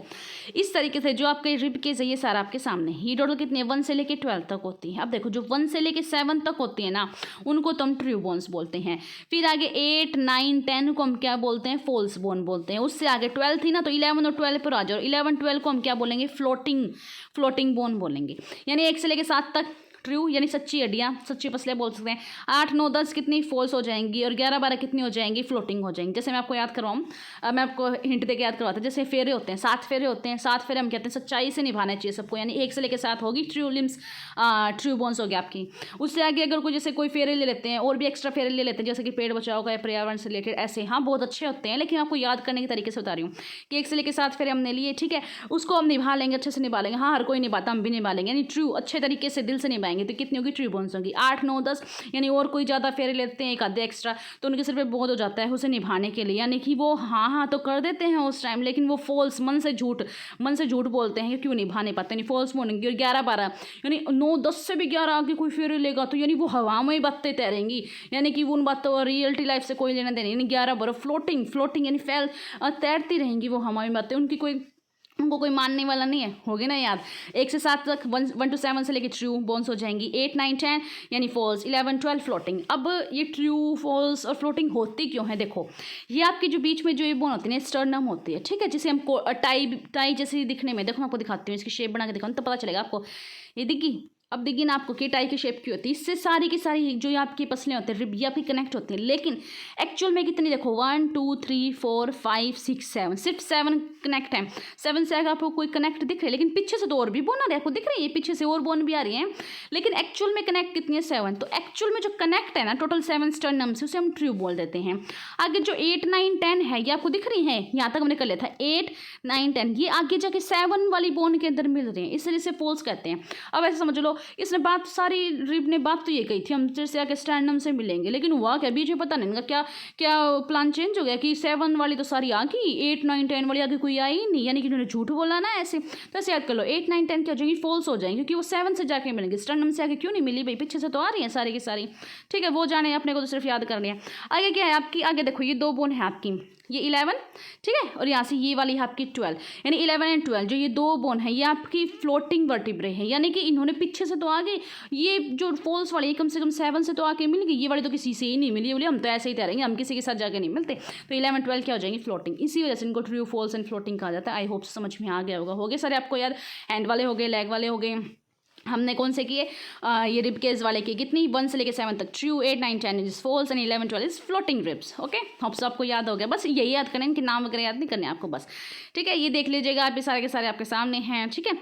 S1: इस तरीके से जो आपके रिब केज है ये सारा आपके सामने, ये टोटल कितनी है 1 से लेके 12 तक होती है। अब देखो जो 1 से लेके 7 तक होती है ना, उनको तो हम ट्रू बोन्स बोलते हैं। फिर आगे 8, 9, 10 को हम क्या बोलते हैं, फॉल्स बोन बोलते हैं। उससे आगे 12 थी ना, तो 11 और 12 पर आ जाओ, 11, 12 को हम क्या बोलेंगे, फ्लोटिंग बोन बोलेंगे। यानी 1 से लेके 7 तक ट्रू, यानी सच्ची हड्डियाँ, सच्ची पसलियाँ बोल सकते हैं। 8, 9, 10 कितनी फॉल्स हो जाएंगी, और 11, 12 कितनी हो जाएंगी, फ्लोटिंग हो जाएंगी। जैसे मैं आपको याद करवाऊँ, मैं आपको हिंट देके याद करवाता हूँ। जैसे फेरे होते हैं, 7 फेरे होते हैं, 7 फेरे हम कहते हैं सच्चाई से निभाना चाहिए सबको, यानी 1 से लेकर 7 होगी ट्रू लिम्स, ट्रू बोन्स हो गया आपकी। उससे आगे अगर कोई जैसे कोई फेरे ले लेते हैं, और भी एक्स्ट्रा फेरे ले लेते हैं, जैसे कि पेड़ बचाओ का या पर्यावरण से रिलेटेड, ऐसे हाँ बहुत अच्छे होते हैं, लेकिन आपको याद करने के तरीके से बता रही हूँ कि 1 से लेकर 7 फेरे हमने लिए, ठीक है, उसको हम निभा लेंगे, अच्छे से निभा लेंगे। हाँ, हर कोई निभाता, हम भी निभा लेंगे, यानी ट्रू अच्छे तरीके से दिल से निभाएंगे तो कितनी होगी, ट्रू बोन्स होंगी। 8, 9, 10, यानी और कोई ज़्यादा फेरे लेते हैं, एक आधे एक्स्ट्रा, तो उनके सिर पे बहुत हो जाता है उसे निभाने के लिए, यानी कि वो हाँ तो कर देते हैं उस टाइम, लेकिन वो फॉल्स, मन से झूठ बोलते हैं, क्यों निभा नहीं पाते, नहीं फॉल्स बोलेंगे। और 11, 12 यानी 9, 10 से भी 11 आगे कोई फेरे लेगा तो यानी वो हवा में ही बातें तैरेंगी, यानी कि वो उन बातों रियलिटी लाइफ से कोई लेना देना, यानी 11, 12 फ्लोटिंग यानी तैरती रहेंगी वो हवा में बातें, उनको कोई मानने वाला नहीं है। हो गया ना याद। 1 से 7 तक 1 to 7 से लेके ट्रू बोन्स हो जाएंगी। 8, 9, 10 यानी फॉल्स, 11, 12 फ्लोटिंग। अब ये ट्रू, फॉल्स और फ्लोटिंग होती क्यों है, देखो ये आपके जो बीच में जो ये बोन होती है ना, स्टर्नम होती है, ठीक है, जिसे हम टाई जैसे दिखने में, देखो मैं आपको दिखाती हूँ, इसकी शेप बना के दिखाऊँ तो पता चलेगा आपको। ये दिखी, अब देखिए ना आपको कि टाई की शेप की होती है, इससे सारी की सारी जो आपकी पसलियाँ होती हैं, रिब ये आपकी कनेक्ट होती हैं, लेकिन एक्चुअल में कितनी, देखो 1, 2, 3, 4, 5, 6, 7, सिर्फ 7 कनेक्ट है। 7 से अगर आपको कोई कनेक्ट दिख रही है, लेकिन पीछे से तो और भी बोन आ रही है, आपको दिख रही है पीछे से और बोन भी आ रही है, लेकिन एक्चुअल में कनेक्ट कितनी है, 7। तो एक्चुअल में जो कनेक्ट है ना टोटल 7 स्टर्नम से, उसे हम ट्रू बोल देते हैं। आगे जो 8, 9, 10 है, ये आपको दिख रही है, यहाँ तक हमने कर लिया था 8, 9, 10, ये आगे जाके 7 वाली बोन के अंदर मिल रहे हैं, इसलिए इसे फॉल्स कहते हैं। अब ऐसे समझ लो, इसने बात सारी रिब ने बात तो ये कही थी, हम जैसे आके स्टर्नम से मिलेंगे, लेकिन हुआ क्या बीच में पता नहीं इनका क्या प्लान चेंज हो गया कि 7 वाली तो सारी आ गई, 8, 9, 10 वाली आगे कोई आई नहीं, यानी कि उन्होंने झूठ बोला ना ऐसे। तो ऐसे याद कर लो, 8, 9, 10 क्या हो जाएंगी, फॉल्स हो जाएंगी, क्योंकि वो 7 से जाके मिलेंगे, स्टर्नम से आगे क्यों नहीं मिली भाई, पीछे से तो आ रही है सारी की सारी, ठीक है, वो जाने, अपने को तो सिर्फ याद कर लिया। आगे क्या है आपकी, आगे देखो ये 2 बोन है आपकी, ये 11, ठीक है, और यहाँ से ये वाली है आपकी 12, यानी 11 और 12 जो ये 2 बोन है, ये आपकी फ्लोटिंग वर्टिब्रे है, यानी कि इन्होंने पीछे से तो आ गए, ये जो फॉल्स वाली कम से कम 7 से तो आके मिल गई, ये वाली तो किसी से ही नहीं मिली, बोले हम तो ऐसे ही तैरेंगे, हम किसी के साथ जाके नहीं मिलते। तो 11, 12 क्या हो जाएंगी, फ्लोटिंग। इसी वजह से इनको ट्रू, फॉल्स एंड फ्लोटिंग कहा जाता है। आई होप समझ में आ गया होगा। हो गए सारे आपको याद, हैंड वाले हो गए, लेग वाले हो गए, हमने कौन से किए, ये रिब केज वाले किए, कितनी 1 से लेकर 7 तक true, 8, 9, 10 is false and 11, 12 is floating ribs. Okay, hopes आपको याद हो गया, बस यही याद करना है, इनके नाम वगैरह याद नहीं करने आपको बस, ठीक है। ये देख लीजिएगा आप, ये सारे के सारे आपके सामने हैं, ठीक है,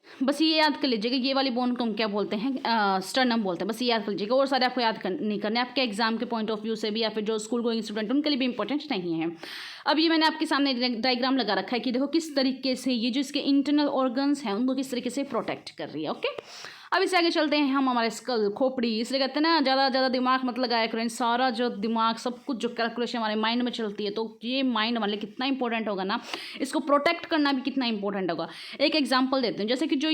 S1: बस ये याद कर लीजिएगा, ये वाली बोन को हम क्या बोलते हैं, स्टर्नम बोलते हैं, बस ये याद कर लीजिएगा, और सारे आपको याद नहीं करने, आपके एग्जाम के पॉइंट ऑफ व्यू से भी या फिर जो स्कूल गोइंग स्टूडेंट उनके लिए भी इंपॉर्टेंट नहीं है। अब ये मैंने आपके सामने डायग्राम लगा रखा है कि देखो किस तरीके से ये जो इसके इंटरनल ऑर्गन्स हैं उनको किस तरीके से प्रोटेक्ट कर रही है। ओके, अब इससे आगे चलते हैं हम, हमारे स्कल, खोपड़ी, इसलिए कहते हैं ना ज़्यादा दिमाग मत लगाया करें, सारा जो दिमाग सब कुछ जो कैलकुलेशन हमारे माइंड में चलती है, तो ये माइंड हमारे लिए कितना इंपॉर्टेंट होगा ना, इसको प्रोटेक्ट करना भी कितना इंपॉर्टेंट होगा। एक एग्जांपल देते हैं, जैसे कि जो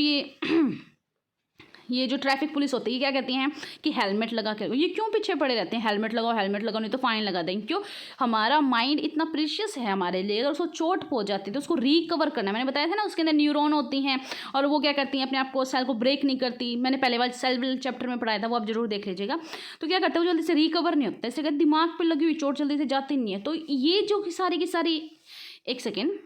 S1: ये जो ट्रैफिक पुलिस होती है, ये क्या कहती हैं कि हेलमेट लगा के, ये क्यों पीछे पड़े रहते हैं, हेलमेट लगाओ हेलमेट लगाओ, नहीं तो फाइन लगा देंगे। क्यों? हमारा माइंड इतना प्रीशियस है हमारे लिए, अगर उसको चोट पहुंच जाती है तो उसको रिकवर करना है। मैंने बताया था ना, उसके अंदर न्यूरॉन होती हैं और वो क्या करती हैं, अपने आप को सेल को ब्रेक नहीं करती। मैंने पहले वाले सेल चैप्टर में पढ़ाया था, वो आप जरूर देख लीजिएगा। तो क्या करते हैं, वो जल्दी से रिकवर नहीं होता, इससे दिमाग पर लगी हुई चोट जल्दी से जाती नहीं है। तो ये जो सारी की सारी, एक सेकेंड,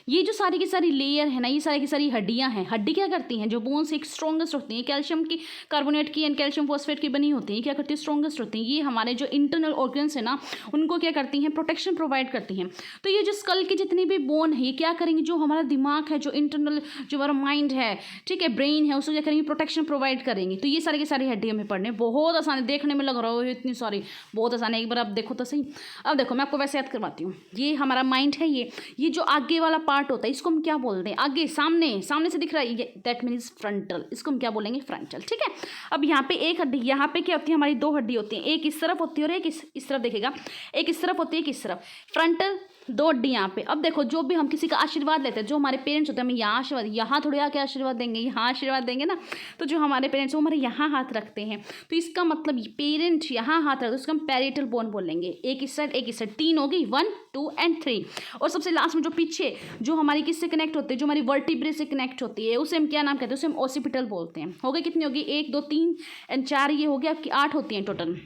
S1: ये जो सारी की सारी लेयर है ना, ये सारी की सारी हड्डियां हैं। हड्डी क्या करती हैं, जो बोन्स एक स्ट्रॉन्गेस्ट होती हैं, कैल्शियम की कार्बोनेट की एंड कैल्शियम फॉस्फेट की बनी होती हैं, क्या करती है, स्ट्रॉन्गेस्ट होती हैं। ये हमारे जो इंटरनल ऑर्गन्स है ना, उनको क्या करती हैं, प्रोटेक्शन प्रोवाइड करती हैं। तो ये जो स्कल की जितनी भी बोन है, ये क्या करेंगे, जो हमारा दिमाग है, जो इंटरनल जो हमारा माइंड है, ठीक है, ब्रेन है, उसको क्या करेंगे, प्रोटेक्शन प्रोवाइड करेंगे। तो ये सारी की सारी हड्डी हमें पढ़ने बहुत आसान है, देखने में लग रहा हो इतनी सारी, बहुत आसान है, एक बार आप देखो तो सही। अब देखो मैं आपको वैसे याद करवाती हूँ। ये हमारा माइंड है, ये जो आगे वाला पार्ट होता है, इसको हम क्या बोलते हैं, आगे सामने से दिख रहा है, दैट मीन्स फ्रंटल, इसको हम क्या बोलेंगे, फ्रंटल। ठीक है, अब यहाँ पे एक हड्डी, यहाँ पे क्या होती है, हमारी 2 हड्डी होती हैं, एक इस तरफ होती है और एक इस तरफ, देखेगा, एक इस तरफ होती है, एक इस तरफ, फ्रंटल 2 हड्डी यहाँ पे। अब देखो, जो भी हम किसी का आशीर्वाद लेते हैं, जो हमारे पेरेंट्स होते हैं, हमें यहाँ आशीर्वाद, यहाँ थोड़ी आके आशीर्वाद देंगे, यहाँ आशीर्वाद देंगे ना। तो जो हमारे पेरेंट्स वो हमारे यहाँ हाथ रखते हैं, तो इसका मतलब पेरेंट यहाँ हाथ रखते हैं, उसको हम पैरेटल बोन बोलेंगे। एक इस साइड, एक इस साइड, 3 होगी, 1 2 एंड 3। और सबसे लास्ट में जो पीछे, जो हमारी किससे कनेक्ट होती है, जो हमारी वर्टिब्रे से कनेक्ट होती है, उसे हम क्या नाम कहते हैं, उसे हम ऑसिपिटल बोलते हैं। हो गए कितनी होगी, 1 2 3 एंड 4, ये हो गया आपकी 8 होती हैं टोटल।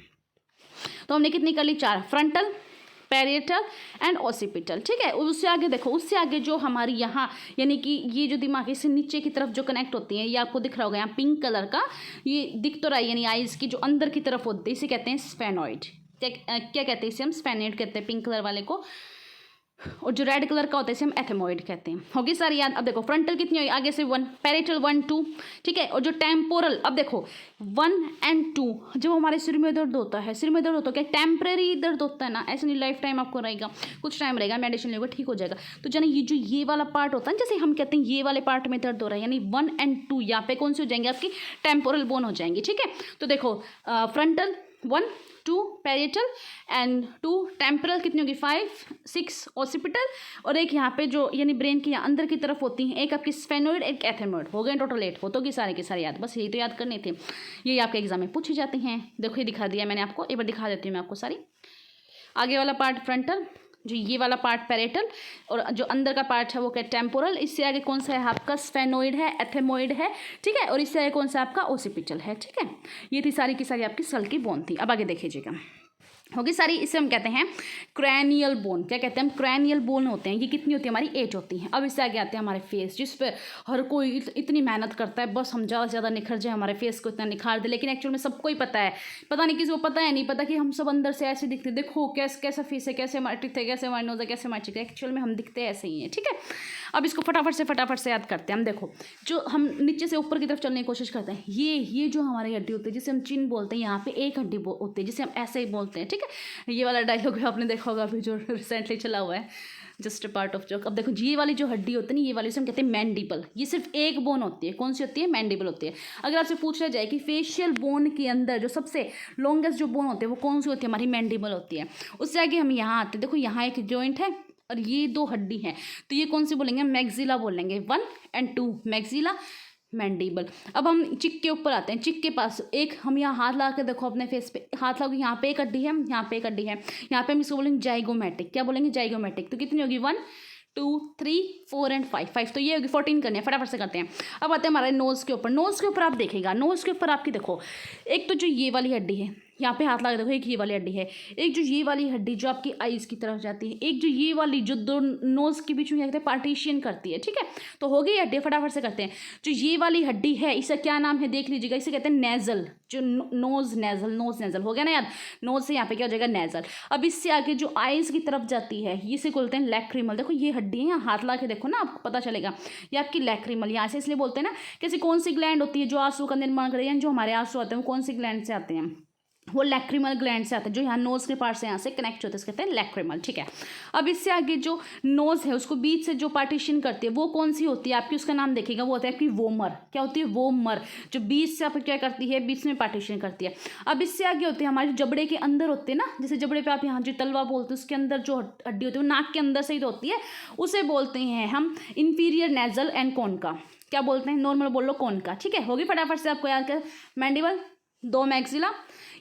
S1: तो हमने कितनी कर ली, 4, फ्रंटल, पैरेटल एंड ऑसिपिटल। ठीक है, उससे आगे देखो, उससे आगे जो हमारी यहाँ, यानी कि ये जो दिमाग इससे नीचे की तरफ जो कनेक्ट होती हैं, ये आपको दिख रहा होगा यहाँ पिंक कलर का, ये दिख तो रहा है, यानी आइज की जो अंदर की तरफ होती है, इसे कहते हैं स्फेनॉइड। क्या कहते हैं इसे, हम स्फेनॉइड कहते हैं पिंक कलर वाले को, और जो रेड कलर का होता है इसे हम एथेमॉइड कहते हैं। होगी सारी याद। अब देखो फ्रंटल कितनी हुई, आगे से 1, पैरेटल 1 2, ठीक है, और जो टेम्पोरल, अब देखो 1 एंड 2, जब हमारे सिर में दर्द होता है, सिर में दर्द होता है, क्या टेम्परेरी दर्द होता है ना, ऐसे नहीं लाइफ टाइम आपको रहेगा, कुछ टाइम रहेगा, मेडिसिन लेगा ठीक हो जाएगा। तो जाना ये जो ये वाला पार्ट होता है, जैसे हम कहते हैं ये वाले पार्ट में दर्द हो रहा है, यानी 1 एंड 2 यहाँ पे कौन सी हो जाएंगे, आपकी टेम्पोरल बोन हो जाएंगी। ठीक है, तो देखो फ्रंटल 1 2 पैरेटल एंड 2 टेम्परल, कितनी होगी 5 6 ऑसिपिटल, और एक यहाँ पे जो यानी ब्रेन के यहाँ अंदर की तरफ होती हैं, एक आपकी स्फेनोइड, एक एथेमॉइड। हो गए टोटल 8, हो तो की सारे के सारे याद, बस यही तो याद करने थे, ये आपके एग्जाम में पूछे जाते हैं। देखो ये दिखा दिया मैंने आपको, एक बार दिखा देती हूँ मैं आपको सारी। आगे वाला पार्ट फ्रंटल, जो ये वाला पार्ट पैरेटल, और जो अंदर का पार्ट है वो क्या टेम्पोरल। इससे आगे कौन सा है आपका स्फेनोइड है, एथेमॉइड है, ठीक है, और इससे आगे कौन सा आपका ओसिपिटल है। ठीक है, ये थी सारी की सारी आपकी स्कल की बोन थी। अब आगे देखिएगा, होगी सारी, इसे हम कहते हैं क्रैनियल बोन। क्या कहते हैं हम, क्रैनियल बोन होते हैं। ये कितनी होती है हमारी, 8 होती हैं। अब इससे आगे आते हैं हमारे फेस, जिस पे हर कोई इतनी मेहनत करता है, बस हम ज़्यादा से ज़्यादा निखर जाए, हमारे फेस को इतना निखार दे, लेकिन एक्चुअल में सबको ही पता है, पता नहीं किसी को पता है नहीं पता कि हम सब अंदर से ऐसे दिखते, देखो कैसा फेस है, कैसे हमारे टीथ है, कैसे हमारे नोज है, कैसे हमारे चिक है, एक्चुअल में हम दिखते ऐसे ही हैं। ठीक है, अब इसको फटाफट से याद करते हैं हम। देखो जो हम नीचे से ऊपर की तरफ चलने की कोशिश करते हैं, ये जो हमारी हड्डी होती है, जिसे हम चिन बोलते हैं, यहाँ पे एक हड्डी होती है जिसे हम ऐसे ही बोलते हैं। ठीक है, ये वाला डायलॉग आपने देखा होगा अभी जो रिसेंटली चला हुआ है, just a part of joke. अब देखो ये वाली जो हड्डी होती है ना, ये वाली से हम कहते हैं मैंडिबल। ये सिर्फ एक बोन होती है, कौन सी होती है, मैंडिबल होती है। अगर आपसे पूछा जाए कि फेशियल बोन के अंदर जो सबसे लॉन्गेस्ट जो बोन होती है वो कौन सी होती है, हमारी मैंडिबल होती है। उससे आगे हम यहाँ आते हैं, देखो यहाँ एक जॉइंट है और ये 2 हड्डी हैं, तो ये कौन सी बोलेंगे, मैक्सिला बोलेंगे, 1 एंड 2 मैक्सिला मैंडिबल। अब हम चिक के ऊपर आते हैं, चिक के पास एक, हम यहाँ हाथ ला के देखो अपने फेस पे, हाथ ला के यहाँ पे एक हड्डी है, यहाँ पे एक हड्डी है, यहाँ पे हम इसको बोलेंगे जाइगोमेटिक। क्या बोलेंगे, जाइगोमेटिक। तो कितनी होगी, 1 2 3 4 एंड 5 तो ये होगी 14 करनी है, फटाफट से करते हैं। अब आते हैं हमारे नोज़ के ऊपर। नोज़ के ऊपर आप देखेगा, नोज़ के ऊपर आपकी देखो, एक तो जो ये वाली हड्डी है, यहाँ पे हाथ लगा देखो, एक ये वाली हड्डी है, एक जो ये वाली हड्डी जो आपकी आईज की तरफ जाती है, एक जो ये वाली जो 2 नोज़ के बीच में कहते हैं पार्टीशियन करती है। ठीक है, तो हो गई हड्डी, फटाफट से करते हैं। जो ये वाली हड्डी है इसका क्या नाम है, देख लीजिएगा, इसे कहते हैं नेजल। जो नोज नेजल हो गया ना याद, नोज से यहाँ पे क्या हो जाएगा, नेजल। अब इससे आगे जो आईज की तरफ जाती है, इसे बोलते हैं लैक्रिमल। देखो ये हड्डी है, यहाँ हाथ ला के देखो ना, आपको पता चलेगा ये आपकी लैक्रिमल। यहाँ से इसलिए बोलते हैं ना, कैसे कौन सी ग्लैंड होती है जो आंसू का निर्माण करे, जो हमारे आंसू आते हैं वो कौन सी ग्लैंड से आते हैं, वो लैक्रिमल ग्लैंड से आता है, जो यहाँ नोज के पार्ट से यहाँ से कनेक्ट होते हैं, इसको कहते हैं लैक्रिमल। ठीक है, अब इससे आगे जो नोज है उसको बीच से जो पार्टीशन करती है वो कौन सी होती है आपकी, उसका नाम देखिएगा, वो होता है आपकी वोमर। क्या होती है, वोमर, जो बीच से आप क्या करती है, बीच में पार्टीशन करती है। अब इससे आगे होती है हमारे जबड़े के अंदर होते हैं ना, जैसे जबड़े पे आप यहाँ जो तलवा बोलते हैं, उसके अंदर जो हड्डी होती है वो नाक के अंदर से ही तो होती है, उसे बोलते हैं हम इंफीरियर नेजल एंड कॉन्का। क्या बोलते हैं, नॉर्मल बोल लो कौन का, ठीक है। होगी फटाफट से आपको याद कर, मैंडिबल, 2 मैक्सिला,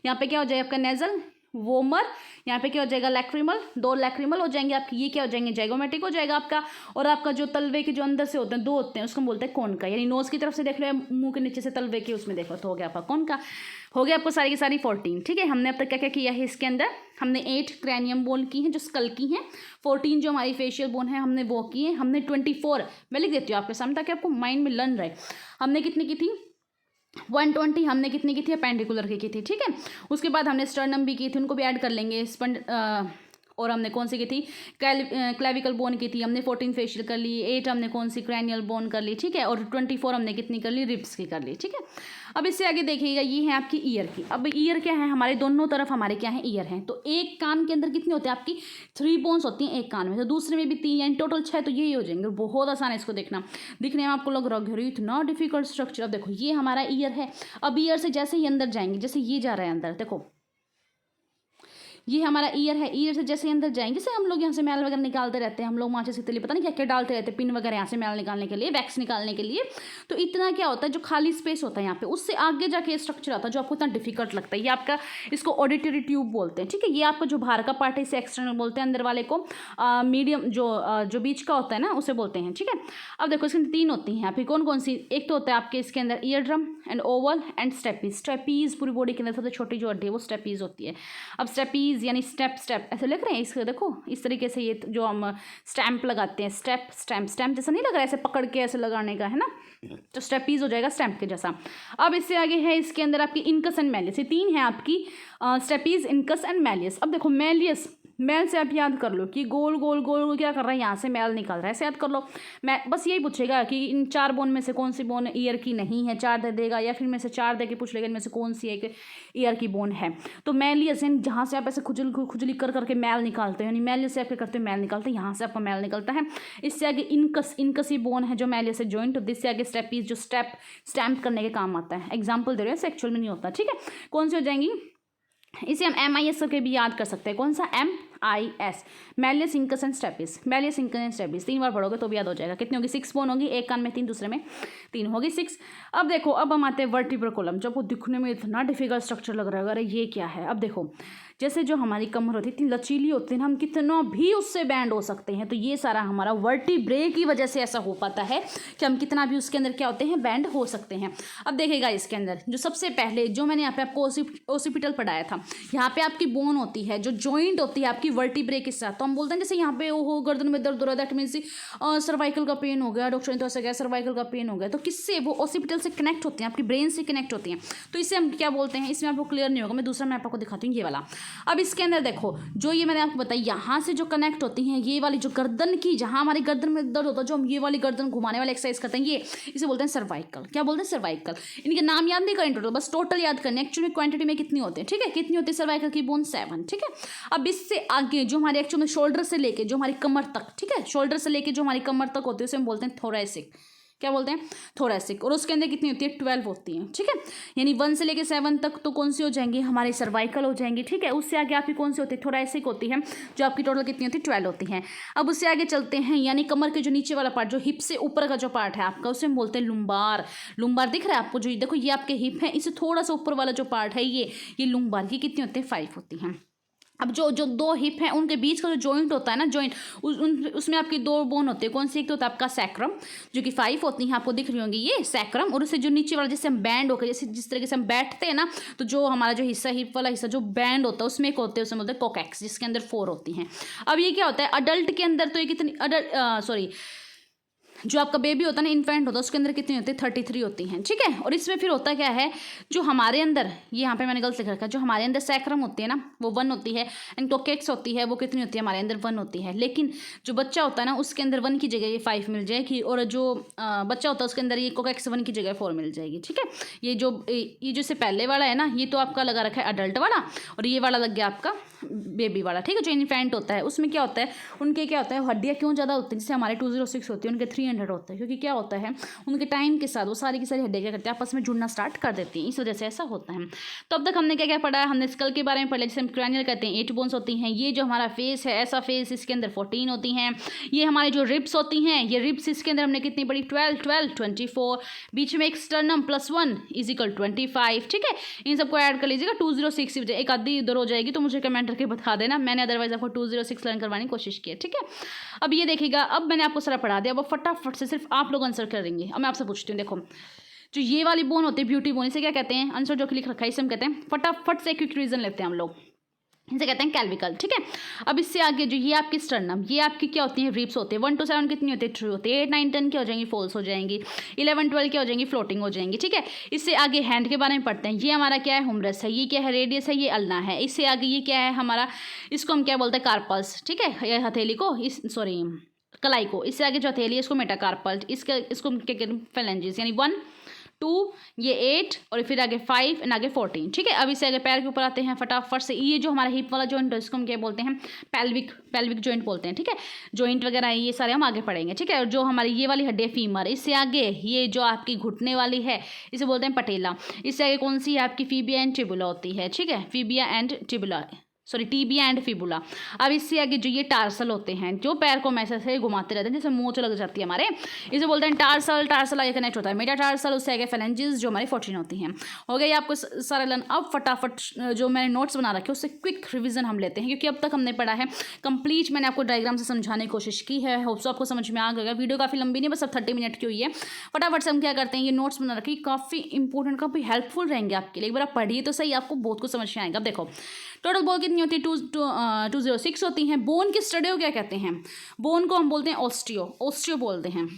S1: यहाँ पे क्या हो जाएगा आपका नेजल, वोमर, यहाँ पे क्या हो जाएगा लैक्रिमल, 2 लैक्रिमल हो जाएंगे आपकी, ये क्या हो जाएंगे जाइगोमेटिक हो जाएगा आपका। और आपका जो तलवे के जो अंदर से होते हैं 2 होते हैं, उसको बोलते हैं कौन का, यानी नोज की तरफ से देख लो, मुंह के नीचे से तलवे के उसमें देखो, तो हो गया आपका कौन का। हो गया आपको सारी की सारी 14, ठीक है। हमने अब तक क्या क्या किया है इसके अंदर, हमने 8 क्रैनियम बोन की हैं जो स्कल की हैं, 14 जो हमारी फेशियल बोन है हमने वो की है, हमने 24 मैं लिख देती हूँ आपके सामने ताकि आपको माइंड में लर्न रहे। हमने कितनी की थी 120, हमने कितनी की थी पेंडिकुलर की थी, ठीक है। उसके बाद हमने स्टर्नम भी की थी, उनको भी ऐड कर लेंगे। और हमने कौन सी की थी, क्लेविकल बोन की थी, हमने 14 फेशियल कर ली, 8 हमने कौन सी क्रैनियल बोन कर ली, ठीक है। और 24 हमने कितनी कर ली, रिब्स की कर ली, ठीक है। अब इससे आगे देखिएगा, ये है आपकी ईयर की। अब ईयर क्या है, हमारे दोनों तरफ हमारे क्या है, ईयर हैं। तो एक कान के अंदर कितनी होती है आपकी, 3 बोन्स होती हैं एक कान में, तो दूसरे में भी 3, यानी टोटल 6, तो यही हो जाएंगे। बहुत आसान है इसको देखना, दिखने में आपको लग रहा है इतना डिफिकल्ट स्ट्रक्चर। अब देखो ये हमारा ईयर है, अब ईयर से जैसे ही अंदर जाएंगे, जैसे ये जा रहा है अंदर, देखो ये हमारा ईयर है, ईयर से जैसे अंदर जाएंगे, जैसे हम लोग यहाँ से मैल वगैरह निकालते रहते हैं, हम लोग माचिस के लिए पता नहीं क्या क्या डालते रहते हैं, पिन वगैरह यहाँ से मैल निकालने के लिए, वैक्स निकालने के लिए। तो इतना क्या होता है, जो खाली स्पेस होता है यहाँ पे, उससे आगे जाके स्ट्रक्चर आता है जो आपको इतना डिफिकल्ट लगता है। ये आपका, इसको ऑडिटरी ट्यूब बोलते हैं, ठीक है। ये आपका जो बाहर का पार्ट है इसे एक्सटर्नल बोलते हैं, अंदर वाले को मीडियम जो बीच का होता है ना उसे बोलते हैं, ठीक है। अब देखो इसके 3 होती हैं आपकी, कौन कौन सी, एक तो होता है आपके इसके अंदर ear drum and oval and stapes. Stapes पूरी बॉडी के अंदर सबसे छोटी जो हड्डी है वो स्टेपीज होती है। अब स्टेपीज यानी स्टेप ऐसे लिख रहे हैं इसको, देखो इस तरीके से, ये जो हम स्टैंप लगाते हैं, स्टेप स्टैंप जैसा नहीं लग रहा है, ऐसे पकड़ के ऐसे लगाने का है ना, तो स्टेपीज हो जाएगा स्टैंप के जैसा। अब इससे आगे है इसके अंदर आपकी इनकस एंड मैलियस, ये 3 है आपकी, स्टेपीज, इनकस एंड मैलियस। अब देखो मैलियस, मैल से आप याद कर लो कि गोल गोल गोल क्या कर रहा है, यहाँ से मैल निकल रहा है, ऐसे याद कर लो। मैं बस यही पूछेगा कि इन 4 बोन में से कौन सी बोन ईयर की नहीं है, 4 दे देगा, या फिर में से 4 दे के पूछ लेगा इनमें से कौन सी एक ईयर की बोन है। तो मैलियस जहाँ से आप ऐसे खुजली कर करके मैल निकालते हो, यानी मैलियस से आप क्या करते हो, मैल निकालते हैं, यहाँ से आपका मैल निकलता है। इससे आगे इनकसी बोन है जो मैलियस से जॉइंट होती है। इससे आगे स्टेपीज जो स्टैम्प करने के काम आता है। एग्जाम्पल दे रहे हैं, एक्चुअल में नहीं होता, ठीक है। कौन सी हो जाएंगी, इसे हम MIS करके भी याद कर सकते हैं। कौन सा, MIS, malleus, incus and stapes. Malleus, incus and stapes 3 बार पढ़ोगे तो भी याद हो जाएगा। कितनी होगी, 6 बोन होगी, एक कान में 3, दूसरे में 3 होगी, 6। अब देखो, अब हम आते हैं वर्टिब्रल कॉलम। जब वो दिखने में इतना डिफिकल्ट स्ट्रक्चर लग रहा है, अरे ये क्या है। अब देखो जैसे जो हमारी कमर होती है इतनी लचीली होती है ना, हम कितना भी उससे बैंड हो सकते हैं। तो ये सारा हमारा वर्टिब्रे की वजह से ऐसा हो पाता है कि हम कितना भी उसके अंदर क्या होते हैं, बैंड हो सकते हैं। अब देखिएगा इसके अंदर जो सबसे पहले जो मैंने यहाँ पे आपको ओसिपिटल पढ़ाया था, यहाँ पे आपकी बोन होती है जो जॉइंट होती है आपकी वर्टिब्रे के साथ। तो हम बोलते हैं जैसे यहाँ पे वो गर्दन में दर्द हो रहा है, दैट मीन्स सर्वाइकल का पेन हो गया, डॉक्टर ने तो ऐसा कहा सर्वाइकल का पेन हो गया, तो किससे, वो ओसिपिटल से कनेक्ट होती हैं, आपकी ब्रेन से कनेक्ट होती हैं। तो इसे हम क्या बोलते हैं, इसमें आपको क्लियर नहीं होगा, मैं दूसरा मैप आपको दिखाती हूँ, ये वाला। अब इसके अंदर देखो, जो ये मैंने आपको बताया, यहाँ से जो कनेक्ट होती हैं, ये वाली जो गर्दन की, जहाँ हमारी गर्दन में दर्द होता है, जो हम ये वाली गर्दन घुमाने वाली एक्सरसाइज करते हैं, ये इसे बोलते हैं सर्वाइकल। क्या बोलते हैं, सर्वाइकल। इनके नाम याद नहीं करें टोटल, बस टोटल याद करने, एक्चुअली क्वांटिटी में कितनी होती है, ठीक है। कितनी होती है सर्वाइकल की बोन, 7, ठीक है। अब इससे आगे जो हमारे एक्चुअल में शोल्डर से लेके जो हमारी कमर तक, ठीक है, शोल्डर से लेके जो हमारी कमर तक होती है उसे हम बोलते हैं थोरैसिक। क्या बोलते हैं, थोरैसिक। और उसके अंदर कितनी होती है, 12 होती हैं, ठीक है। यानी 1 से लेके 7 तक तो कौन सी हो जाएंगी, हमारी सर्वाइकल हो जाएंगी, ठीक है। उससे आगे आपकी कौन सी होती है, थोरैसिक होती है, जो आपकी टोटल कितनी होती है, 12 होती हैं। अब उससे आगे चलते हैं, यानी कमर के जो नीचे वाला पार्ट, जो हिप से ऊपर का जो पार्ट है आपका, उसे हम बोलते हैं लुम्बार। लुम्बार दिख रहा है आपको, जो देखो ये आपके हिप है, इससे थोड़ा सा ऊपर वाला जो पार्ट है ये लुम्बार की कितनी होती है, 5 होती हैं। अब जो 2 हिप हैं उनके बीच का जो जॉइंट होता है ना, जॉइंट उसमें आपकी 2 बोन होते हैं। कौन सी, एक तो होता है आपका सैक्रम जो कि 5 होती हैं, आपको दिख रही होंगी ये सैक्रम, और उससे जो नीचे वाला जिससे हम बैंड होकर, जैसे जिस तरीके से हम बैठते हैं ना, तो जो हमारा जो हिस्सा, हिप वाला हिस्सा जो बैंड होता है उसमें एक होते हैं, उसमें बोलते हैं कोकैक्स, जिसके अंदर 4 होती हैं। अब ये क्या होता है अडल्ट के अंदर, तो ये कितनी जो आपका बेबी होता है ना, इन्फेंट होता है, उसके अंदर कितनी होती है, 33 होती हैं, ठीक है। और इसमें फिर होता क्या है, जो हमारे अंदर, ये यहाँ पे मैंने गलत लिख रखा है, जो हमारे अंदर सैक्रम होती है ना वो 1 होती है, एंड कोकैक्स होती है वो कितनी होती है, हमारे अंदर 1 होती है। लेकिन जो बच्चा होता है ना उसके अंदर 1 की जगह ये 5 मिल जाएगी, और जो बच्चा होता है उसके अंदर ये कोकैक्स 1 की जगह 4 मिल जाएगी, ठीक है। ये जो इससे पहले वाला है ना, ये तो आपका लगा रखा है अडल्ट वाला, और ये वाला लग गया आपका बेबी वाला, ठीक है, जो इन्फेंट होता है उसमें क्या होता है, उनके क्या होता है हड्डियाँ क्यों ज़्यादा होती हैं, जैसे हमारे 206 होती है उनके 300 होता है, क्योंकि क्या होता है उनके टाइम के साथ वो सारी की सारी हड्डियाँ क्या करती हैं आपस में जुड़ना स्टार्ट कर देती हैं, इस वजह से ऐसा होता है। तो अब तक हमने क्या क्या पढ़ा है, हमने स्कल के बारे में पढ़ा, जिसे हम क्रैनियल कहते हैं 8 बोन्स होती हैं। ये जो हमारा फेस है ऐसा फेस, इसके अंदर 14 होती हैं। ये हमारी जो रिब्स होती हैं, ये रिब्स इसके अंदर हमने कितनी पढ़ी, 12 24, बीच में एक स्टर्नम +1 = 25, ठीक है। इन सबको ऐड कर लीजिएगा 206 बजे, एक आधी इधर हो जाएगी तो मुझे कमेंट करके बता देना, मैंने अदरवाइज आपको 206 लर्न करवाने की कोशिश की है, ठीक है। अब ये देखिएगा, अब मैंने आपको सारा पढ़ा दिया, अब फटाफट से सिर्फ आप लोग आंसर करेंगे। अब मैं आपसे पूछती हूँ, देखो जो ये वाली बोन होती है ब्यूटी बोन, इसे क्या कहते हैं, आंसर जो लिख रखा है इसे हम कहते हैं, फटाफट से क्विक रीजन लेते हैं हम लोग, इसे कहते हैं कैल्विकल, ठीक है। अब इससे आगे जो ये आपकी स्टर्नम, ये आपकी क्या होती है, रिब्स होते हैं। 1 to 7 कितनी होती है, ट्रू होती है। 8 9 10 क्या हो जाएंगी, फॉल्स हो जाएंगी। 11 12 क्या हो जाएंगी, फ्लोटिंग हो जाएंगी, ठीक है। इससे आगे हैंड के बारे में पढ़ते हैं। ये हमारा क्या है, हुमरस है। ये क्या है, रेडियस है। ये अल्ना है। इससे आगे ये क्या है हमारा, इसको हम क्या बोलते हैं, कार्पल्स, ठीक है। ये हथेली को सॉरी कलाई को, इससे आगे जो हथेली है इसको मेटाकार्पल, इसको क्या कहते हैं, फेलेंजिस, यानी 1 2, ये 8 और फिर आगे 5 एंड आगे 14, ठीक है। अब इससे आगे पैर के ऊपर आते हैं फटाफट से। ये जो हमारा हिप वाला जॉइंट है इसको हम क्या बोलते हैं, पेल्विक जॉइंट बोलते हैं, ठीक है। जॉइंट वगैरह ये सारे हम आगे पढ़ेंगे, ठीक है। और जो हमारी ये वाली हड्डी है फीमर, इससे आगे ये जो आपकी घुटने वाली है इसे बोलते हैं पटेला। इससे आगे कौन सी है आपकी, फीबिया एंड टिबुला होती है, ठीक है। Fibia and tibula, sorry tibia and fibula. अब इससे आगे जो ये टार्सल होते हैं, जो पैर को ऐसे ऐसे घुमाते रहते हैं जैसे मोच लग जाती है हमारे, इसे बोलते हैं टार्सल आगे कनेक्ट होता है मेटा टार्सल, उससे आगे फेलेंजिस जो हमारी 14 होती हैं। हो गया आपको सारा लर्न। अब फटाफट जो मैंने नोट्स बना रखे उससे क्विक रिविजन हम लेते हैं, क्योंकि अब तक हमने पढ़ा है कंप्लीट, मैंने आपको डायग्राम से समझाने की कोशिश की है। होप्स आपको समझ में आ गया। वीडियो काफ़ी लंबी नहीं, बस अब 30 मिनट की हुई है। फटाफट से हम क्या करते हैं, ये नोट्स बना रखे, काफ़ी इंपॉर्टेंट, काफ़ी हेल्पफुल रहेंगे आपके लिए। एक बार आप पढ़िए तो सही, आपको बहुत कुछ समझ में आएगा। अब देखो टोटल बोन कितनी होती है, 206 होती हैं। बोन की स्टडी को क्या कहते हैं, बोन को हम बोलते हैं ऑस्टियो बोलते हैं।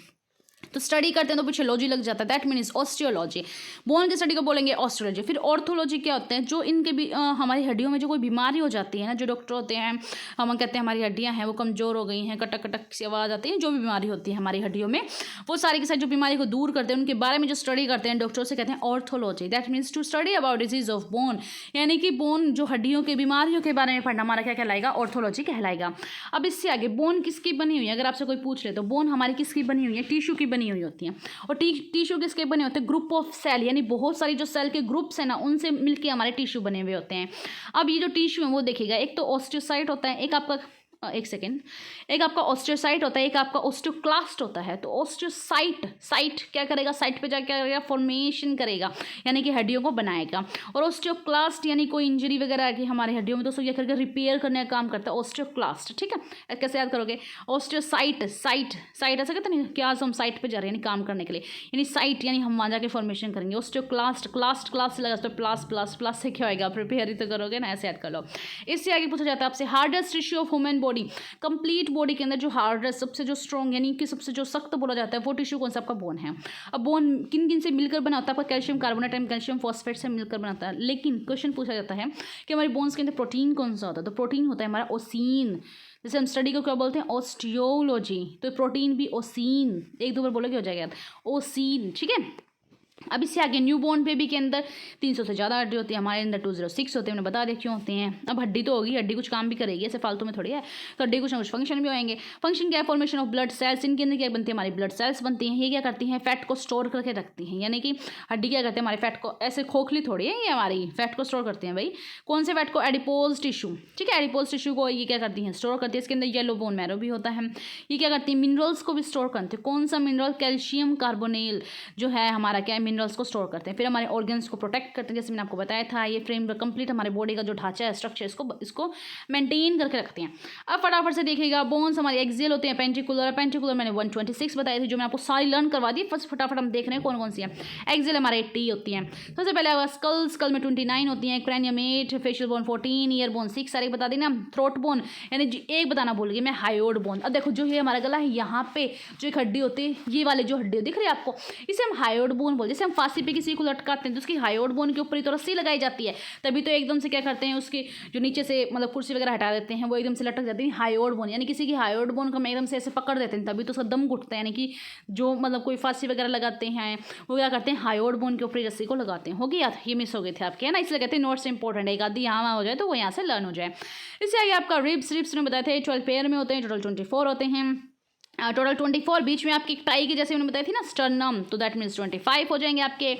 S1: तो स्टडी करते हैं तो पीछे लॉजी लग जाता है, दैट मीन्स ऑस्टियोलॉजी। बोन की स्टडी को बोलेंगे ऑस्टियोलॉजी। फिर ऑर्थोलॉजी क्या होते हैं, जो इनके भी हमारी हड्डियों में जो कोई बीमारी हो जाती है ना, जो डॉक्टर होते हैं हम कहते हैं हमारी हड्डियां हैं वो कमज़ोर हो गई हैं, कटक कटक सी आवाज़ आती है, जो भी बीमारी होती है हमारी हड्डियों में, वो सारी के साथ जो बीमारी को दूर करते हैं उनके बारे में जो स्टडी करते हैं डॉक्टर से कहते हैं orthology. That means to study about disease of bone, यानी कि बोन जो हड्डियों की बीमारियों के बारे में पढ़ना हमारा क्या कहलाएगा, ऑर्थोलॉजी कहलाएगा। अब इससे आगे बोन किसकी बनी हुई है, अगर आपसे कोई पूछ ले तो बोन हमारी किसकी बनी हुई है, टिश्यू की बनी हुई होती है। और टिश्यू किसके बने होते हैं, ग्रुप ऑफ सेल, यानी बहुत सारी जो सेल के ग्रुप्स हैं ना उनसे मिलके हमारे टिश्यू बने हुए होते हैं। अब ये जो टिश्यू है वो देखिएगा, एक तो ऑस्टियोसाइट होता है, एक आपका एक आपका ऑस्टियोसाइट होता है, एक आपका ऑस्टियोक्लास्ट होता है। तो ऑस्टियोसाइट क्या करेगा, साइट पे जाकर क्या करेगा, फॉर्मेशन करेगा, यानी कि हड्डियों को बनाएगा। और ऑस्टियोक्लास्ट यानी कोई इंजरी वगैरह आ गई हमारी हड्डियों में, दोस्तों ये करके रिपेयर करने का काम करता है ऑस्टियोक्लास्ट, ठीक है। कैसे याद करोगे, साइट ऐसा कहते हैं क्या, हम साइट पे जा रहे हैं यानी काम करने के लिए, यानी साइट यानी हम वहाँ जाके फॉर्मेशन करेंगे। ऑस्टियोक्लास्ट क्लास से लगा तो प्लास से क्या होगा, प्रिपेयर ही तो करोगे ना, ऐसे याद कर लो। इससे आगे पूछा जाता है आपसे hardest tissue of human body, complete body के अंदर जो हार्डेस्ट, सबसे जो स्ट्रॉन्ग यानी कि सबसे जो सख्त बोला जाता है वो टिश्यू कौन सा, आपका बोन है। अब बोन किन किन से मिलकर बना होता है, आपका calcium carbonate and calcium phosphate से मिलकर बनाता है। लेकिन क्वेश्चन पूछा जाता है कि हमारी बोन्स के अंदर प्रोटीन कौन सा होता है, तो प्रोटीन होता है हमारा ओसीन। जैसे हम स्टडी को क्या बोलते हैं, ऑस्टियोलॉजी, तो प्रोटीन भी ओसीन, एक दो बार बोलोगे हो जाएगा ओसीन, ठीक है। अब इससे आगे न्यू बोर्न बेबी के अंदर 300 से ज़्यादा हड्डी होती है, हमारे अंदर 206 होते हैं, मैंने बता दिया क्यों होते हैं। अब हड्डी तो होगी, हड्डी कुछ काम भी करेगी, ऐसे फालतू में थोड़ी है, तो हड्डी कुछ ना कुछ फंक्शन भी होंगे। फंक्शन क्या है, फॉर्मेशन ऑफ ब्लड सेल्स, इनके अंदर क्या बनती है, हमारी ब्लड सेल्स बनती हैं। ये क्या करती हैं, फैट को स्टोर करके रखती हैं, यानी कि हड्डी क्या करते हैं, हमारे फैट को, ऐसे खोखली थोड़ी है ये, हमारी फैट को स्टोर करते हैं भाई। कौन से फैट को, एडिपोज टिश्यू, ठीक है। एडिपोज टिश्यू को ये क्या करती हैं, स्टोर करती है। इसके अंदर येलो बोन मैरो भी होता है। ये क्या करती है, मिनरल्स को भी स्टोर करते हैं। कौन सा मिनरल, कैल्शियम कार्बोनेल जो है हमारा क्या है, मिनरल्स को स्टोर करते हैं। फिर हमारे ऑर्गन्स को प्रोटेक्ट करते हैं, जैसे मैंने आपको बताया था। ये फ्रेम कंप्लीट हमारे बॉडी का जो ढांचा है, स्ट्रक्चर, इसको मेंटेन करके रखते हैं। अब फटाफट से देखिएगा, बोन्स हमारे एक्सियल होते हैं, पेंटिकुलर मैंने 126 बताई थी, जो मैं आपको सारी लर्न करवा दी। फटाफट हम देख रहे हैं कौन कौन सी है। एक्सियल हमारे 80 होती हैं। सबसे पहले स्कल में 29 होती हैं, cranium 8, facial bone 14, year bone 6, सारे बता देना। थ्रोट बोन यानी एक बताना भूल गई मैं, हायोड बोन। अब देखो जो ये हमारा गला है, यहाँ पे जो एक हड्डी होती है, ये वाले जो हड्डी दिख रही है आपको, इसे हम हायोड बोन बोलते हैं। जैसे हम फांसी पे किसी को लटकाते हैं तो उसकी हायोड बोन के ऊपर ही तो रस्सी लगाई जाती है, तभी तो एकदम से क्या करते हैं उसकी जो नीचे से मतलब कुर्सी वगैरह हटा देते हैं वो एकदम से लटक जाती है हायोड बोन, यानी किसी की हायोड बोन को हम एकदम से ऐसे पकड़ देते हैं तभी तो उसका दम घुटता है। यानी कि जो मतलब कोई फांसी वगैरह लगाते हैं वो क्या करते हैं हायोड बोन के ऊपर रस्सी को लगाते हैं। हो गया, ये मिस हो गए थे आपके, है ना, इसलिए कहते हैं नोट्स इंपॉर्टेंट है, एक आधी यहाँ हो जाए तो वो यहाँ से लर्न हो जाए। इससे आगे आपका रिब्स में बताए थे 12 पेयर में होते हैं, टोटल 24 होते हैं, टोटल 24। बीच में आपकी टाई की जैसे मैंने बताई थी ना स्टर्नम, तो दैट मीन्स 25 हो जाएंगे आपके।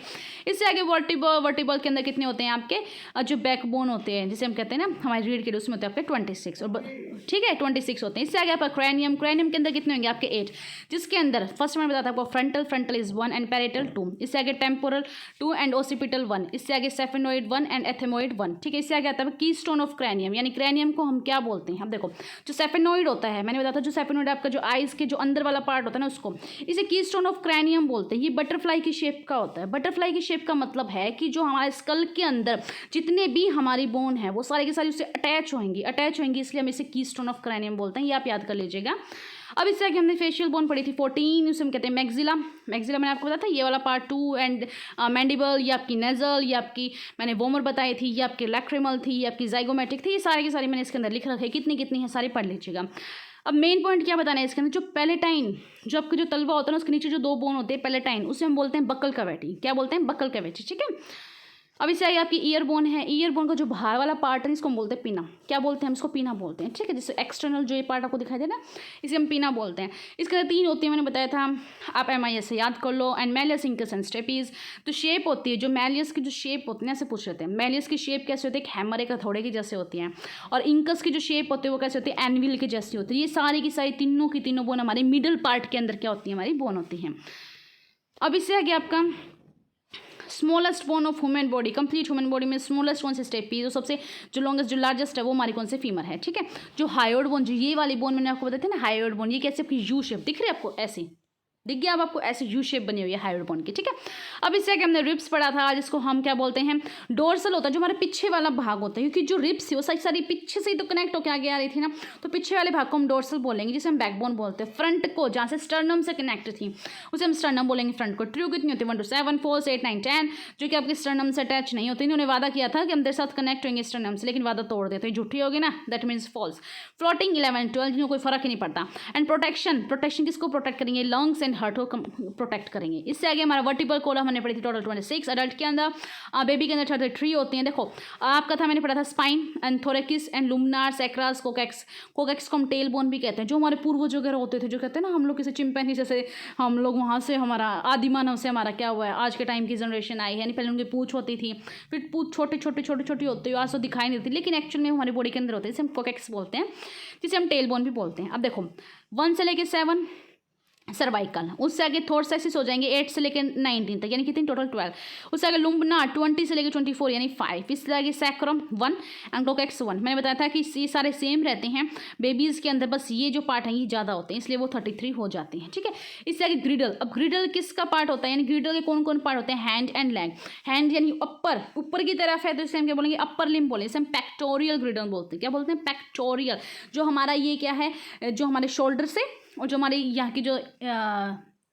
S1: इससे आगे वर्टिबल के अंदर कितने होते हैं आपके जो बैकबोन होते हैं जिसे हम कहते हैं ना हमारी रीढ़ के, उसमें होते हैं आपके 26 और ठीक है 26 होते हैं। इससे आगे आपका क्रैनियम के अंदर कितने होंगे आपके 8, जिसके अंदर फर्स्ट मैंने बताया था आपको फ्रंटल इज 1 एंड पैरेटल 2, इससे आगे टेम्पोरल 2 एंड ओसिपिटल 1, इससे आगे सेफेनोइड 1 एंड एथेमोइड 1, ठीक है। इससे आगे आता है कीस्टोन ऑफ क्रैनियम, यानी क्रैनियम को हम क्या बोलते हैं। अब देखो जो सेफेनोइड होता है, मैंने बताया था जो सेफेनोइड आपका जो आइज के जो अंदर वाला पार्ट होता है ना उसको इसे कीस्टोन ऑफ क्रैनियम बोलते हैं। ये बटरफ्लाई की शेप का होता है। बटरफ्लाई की शेप का मतलब है कि जो हमारे स्कल के अंदर जितने भी हमारी बोन है वो सारी की सारी उससे अटैच होंगी, इसलिए हम इसे कीस्टोन ऑफ क्रैनियम बोलते हैं, ये आप याद कर लीजिएगा। अब इससे आगे हमने फेशियल बोन पढ़ी थी 14, उसे हम कहते हैं मैक्सिला मैंने आपको बताया था ये वाला पार्ट 2 एंड मैंडिबल, ये आपकी नेजल, ये आपकी मैंने वोमर बताई थी, ये आपकी लैक्रिमल थी, ये आपकी जाइगोमेटिक थी, ये सारी की सारी मैंने इसके अंदर लिख रखी है, कितनी है सारी पढ़ लीजिएगा। अब मेन पॉइंट क्या बताना है इसके अंदर, जो पैलेटाइन जो आपके जो तलवा होता है ना उसके नीचे जो 2 बोन होते हैं पैलेटाइन, उसे हम बोलते हैं बक्कल कैविटी। क्या बोलते हैं? बक्कल कैविटी, ठीक है। अब इससे आगे आपकी ईयर बोन है, ईयर बोन का जो बाहर वाला पार्ट है इसको हम बोलते हैं पीना। क्या बोलते हैं हम इसको? पीना बोलते हैं, ठीक है। जैसे एक्सटर्नल जो ये पार्ट आपको दिखाई दे ना इसे हम पीना बोलते हैं। इसके अंदर 3 होती है, मैंने बताया था, आप MIS से याद कर लो। And malleus, incus and stapes. तो शेप होती है जो मैलियस की जो शेप होती है ऐसे पूछ रहे थे, मैलियस की शेप कैसे होती है? एक हैमर एक हथौड़े की जैसे होती है। और इंकस की जो शेप होती है वो कैसे होती है? एनविल की जैसी होती है। ये सारी की सारी तीनों की तीनों बोन हमारी मिडिल पार्ट के अंदर क्या होती है? हमारी बोन होती है। अब इससे आगे आपका smallest bone of human body, complete human body में स्मॉलेस्ट कौन से स्टेपी, जो सबसे जो लॉन्गेस्ट जो लार्जेस्ट है वो हमारी कौन से फीमर है, ठीक है। जो हायोड बोन, जो ये वाली बोन मैंने आपको बताई थी ना हायोड बोन, ये कैसे आपकी यू शेप दिख रही है आपको, ऐसी दिख गया। अब आपको ऐसे यू शेप बनी हुई है हायोड बोन की, ठीक है। अब इससे आगे हमने रिब्स पढ़ा था जिसको हम क्या बोलते हैं? डोर्सल होता है जो हमारे पीछे वाला भाग होता है, क्योंकि जो रिब्स है वो सारी पीछे से ही तो कनेक्ट होकर आगे आ रही थी ना, तो पीछे वाले भाग को हम डोर्सल बोलेंगे, जिसे हम बैकबोन बोलते हैं। फ्रंट को जहाँ से स्टर्नम से कनेक्ट थी उसे हम स्टर्नम बोलेंगे फ्रंट को। ट्रू कितनी होती है? 1 to 7 4 8 9 10, जो कि आपके स्टर्नम से अटैच नहीं होती। उन्होंने वादा किया था कि हम तेरे साथ कनेक्ट होंगे स्टर्नम से, लेकिन वादा तोड़ देते, झूठी होगी ना, दैट मीन्स फॉल्स। फ्लोटिंग 11 12, जिनको कोई फर्क ही नहीं पड़ता। एंड प्रोटेक्शन किसको प्रोटेक्ट करेंगे? लंग्स एंड हार्ट को प्रोटेक्ट करेंगे। इससे आगे हमारा वर्टिबल कोलम हमने पढ़ी थी टोटल 26। अडल्ट के अंदर, बेबी के अंदर 33 होती हैं। देखो आपका था मैंने पढ़ा था स्पाइन एंड थोरेकिस एंड लुमनार सैक्रास कोकेक्स को हम टेल बोन भी कहते हैं। जो हमारे पूर्वज वगैरह होते थे, जो कहते हैं ना हम लोग किसी चिंपैंजी जैसे हम लोग वहाँ से हमारा आदिमानव से हमारा क्या हुआ है, आज के टाइम की जनरेशन आई है। यानी पहले उनकी पूँछ होती थी, फिर पूँछ छोटी होती है, आज तो दिखाई नहीं देती, लेकिन एक्चुअल में हमारी बॉडी के अंदर होते हैं, जिसे हम कोकेक्स बोलते हैं, जिसे हम टेल बोन भी बोलते हैं। अब देखो 1 से लेके 7 सर्वाइकल, उससे आगे थोरसेसिस हो जाएंगे 8 से लेकर 19 तक, यानी कितनी टोटल 12। उससे आगे लुम्बना 20 से लेकर 24 यानी 5। इससे आगे सैक्रम 1 एंड कोकेक्स 1। मैंने बताया था कि ये सारे सेम रहते हैं बेबीज़ के अंदर, बस ये जो पार्ट है ये ज़्यादा होते हैं, इसलिए वो 33 हो जाते हैं, ठीक है। इससे आगे ग्रिडल। अब ग्रिडल किसका पार्ट होता है, यानी ग्रिडल के कौन कौन पार्ट होते हैं? Hand and leg. हैंड यानी ऊपर की तरफ है तो इसे हम क्या बोलेंगे? अपर लिम्ब बोलेंगे, इसे हम पैक्टोरियल ग्रिडल बोलते हैं। क्या बोलते हैं? पैक्टोरियल। जो हमारा ये क्या है, जो हमारे शोल्डर से और जो हमारी यहाँ की जो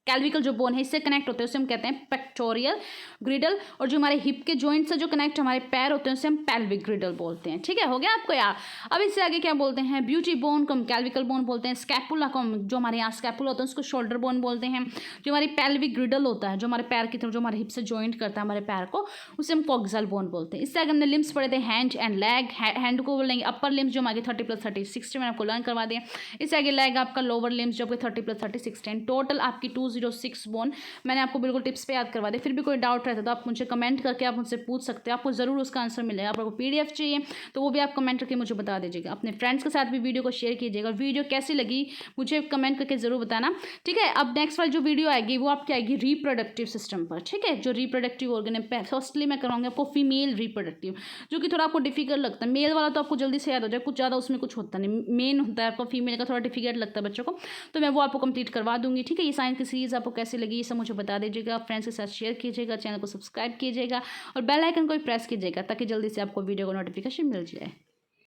S1: कैल्विकल जो बोन है इससे कनेक्ट होते हैं उसे हम कहते हैं पेक्टोरियल ग्रिडल। और जो हमारे हिप के जॉइंट से जो कनेक्ट हमारे पैर होते हैं उसे हम पेल्विक ग्रिडल बोलते हैं, ठीक है। हो गया आपको यार। अब इससे आगे क्या बोलते हैं? ब्यूटी बोन को हम कैल्विकल बोन बोलते हैं। स्कैपुला को हम, जो हमारे यहाँ स्कैपुला होता है उसको शोल्डर बोन बोलते हैं। जो हमारी पेल्विक ग्रिडल होता है जो हमारे पैर की तरफ, जो हमारे हिप से जॉइंट करता है हमारे पैर को, उसे हम कॉक्सल बोन बोलते हैं। इससे आगे हमने लिम्स पढ़े थे हैंड एंड लेग। हैंड को बोलेंगे अपर लिम्स जो हमारे 30 + 30 60 मैंने आपको लर्न करवा दिया। इससे आगे लेग आपका लोअर लिम्स जो आपके 30 + 30 60 टोटल आपकी 206 बोन मैंने आपको बिल्कुल टिप्स पे याद करवा दिया। फिर भी कोई डाउट रहता तो आप मुझे कमेंट करके आप मुझसे पूछ सकते हैं, आपको ज़रूर उसका आंसर मिलेगा। आपको PDF चाहिए तो वो भी आप कमेंट करके मुझे बता दीजिएगा। अपने फ्रेंड्स के साथ भी वीडियो को शेयर कीजिएगा। और वीडियो कैसी लगी मुझे कमेंट करके ज़रूर बताना, ठीक है। अब नेक्स्ट वाली जो वीडियो आएगी वो आपकी आएगी रिप्रोडक्टिव सिस्टम पर, ठीक है। जो रिप्रोडक्टिव ऑर्गन है, फर्स्टली मैं कराऊंगी आपको फीमेल रिप्रोडक्टिव, जो कि थोड़ा आपको डिफिकल्ट लगता है। मेल वाला तो आपको जल्दी से याद हो जाए, कुछ ज़्यादा उसमें कुछ होता नहीं, मेन होता है आपको फीमेल का थोड़ा डिफिकल्ट लगता है बच्चों को, तो मैं वो आपको कंप्लीट करवा दूंगी, ठीक है। ये साइंस की सीरीज़ आपको कैसी लगी ये सब मुझे बता दीजिएगा। फ्रेंड्स के साथ शेयर कीजिएगा, चैनल को सब्सक्राइब कीजिएगा और बेल आइकन को भी प्रेस कीजिएगा ताकि जल्दी से आपको वीडियो को नोटिफिकेशन मिल जाए।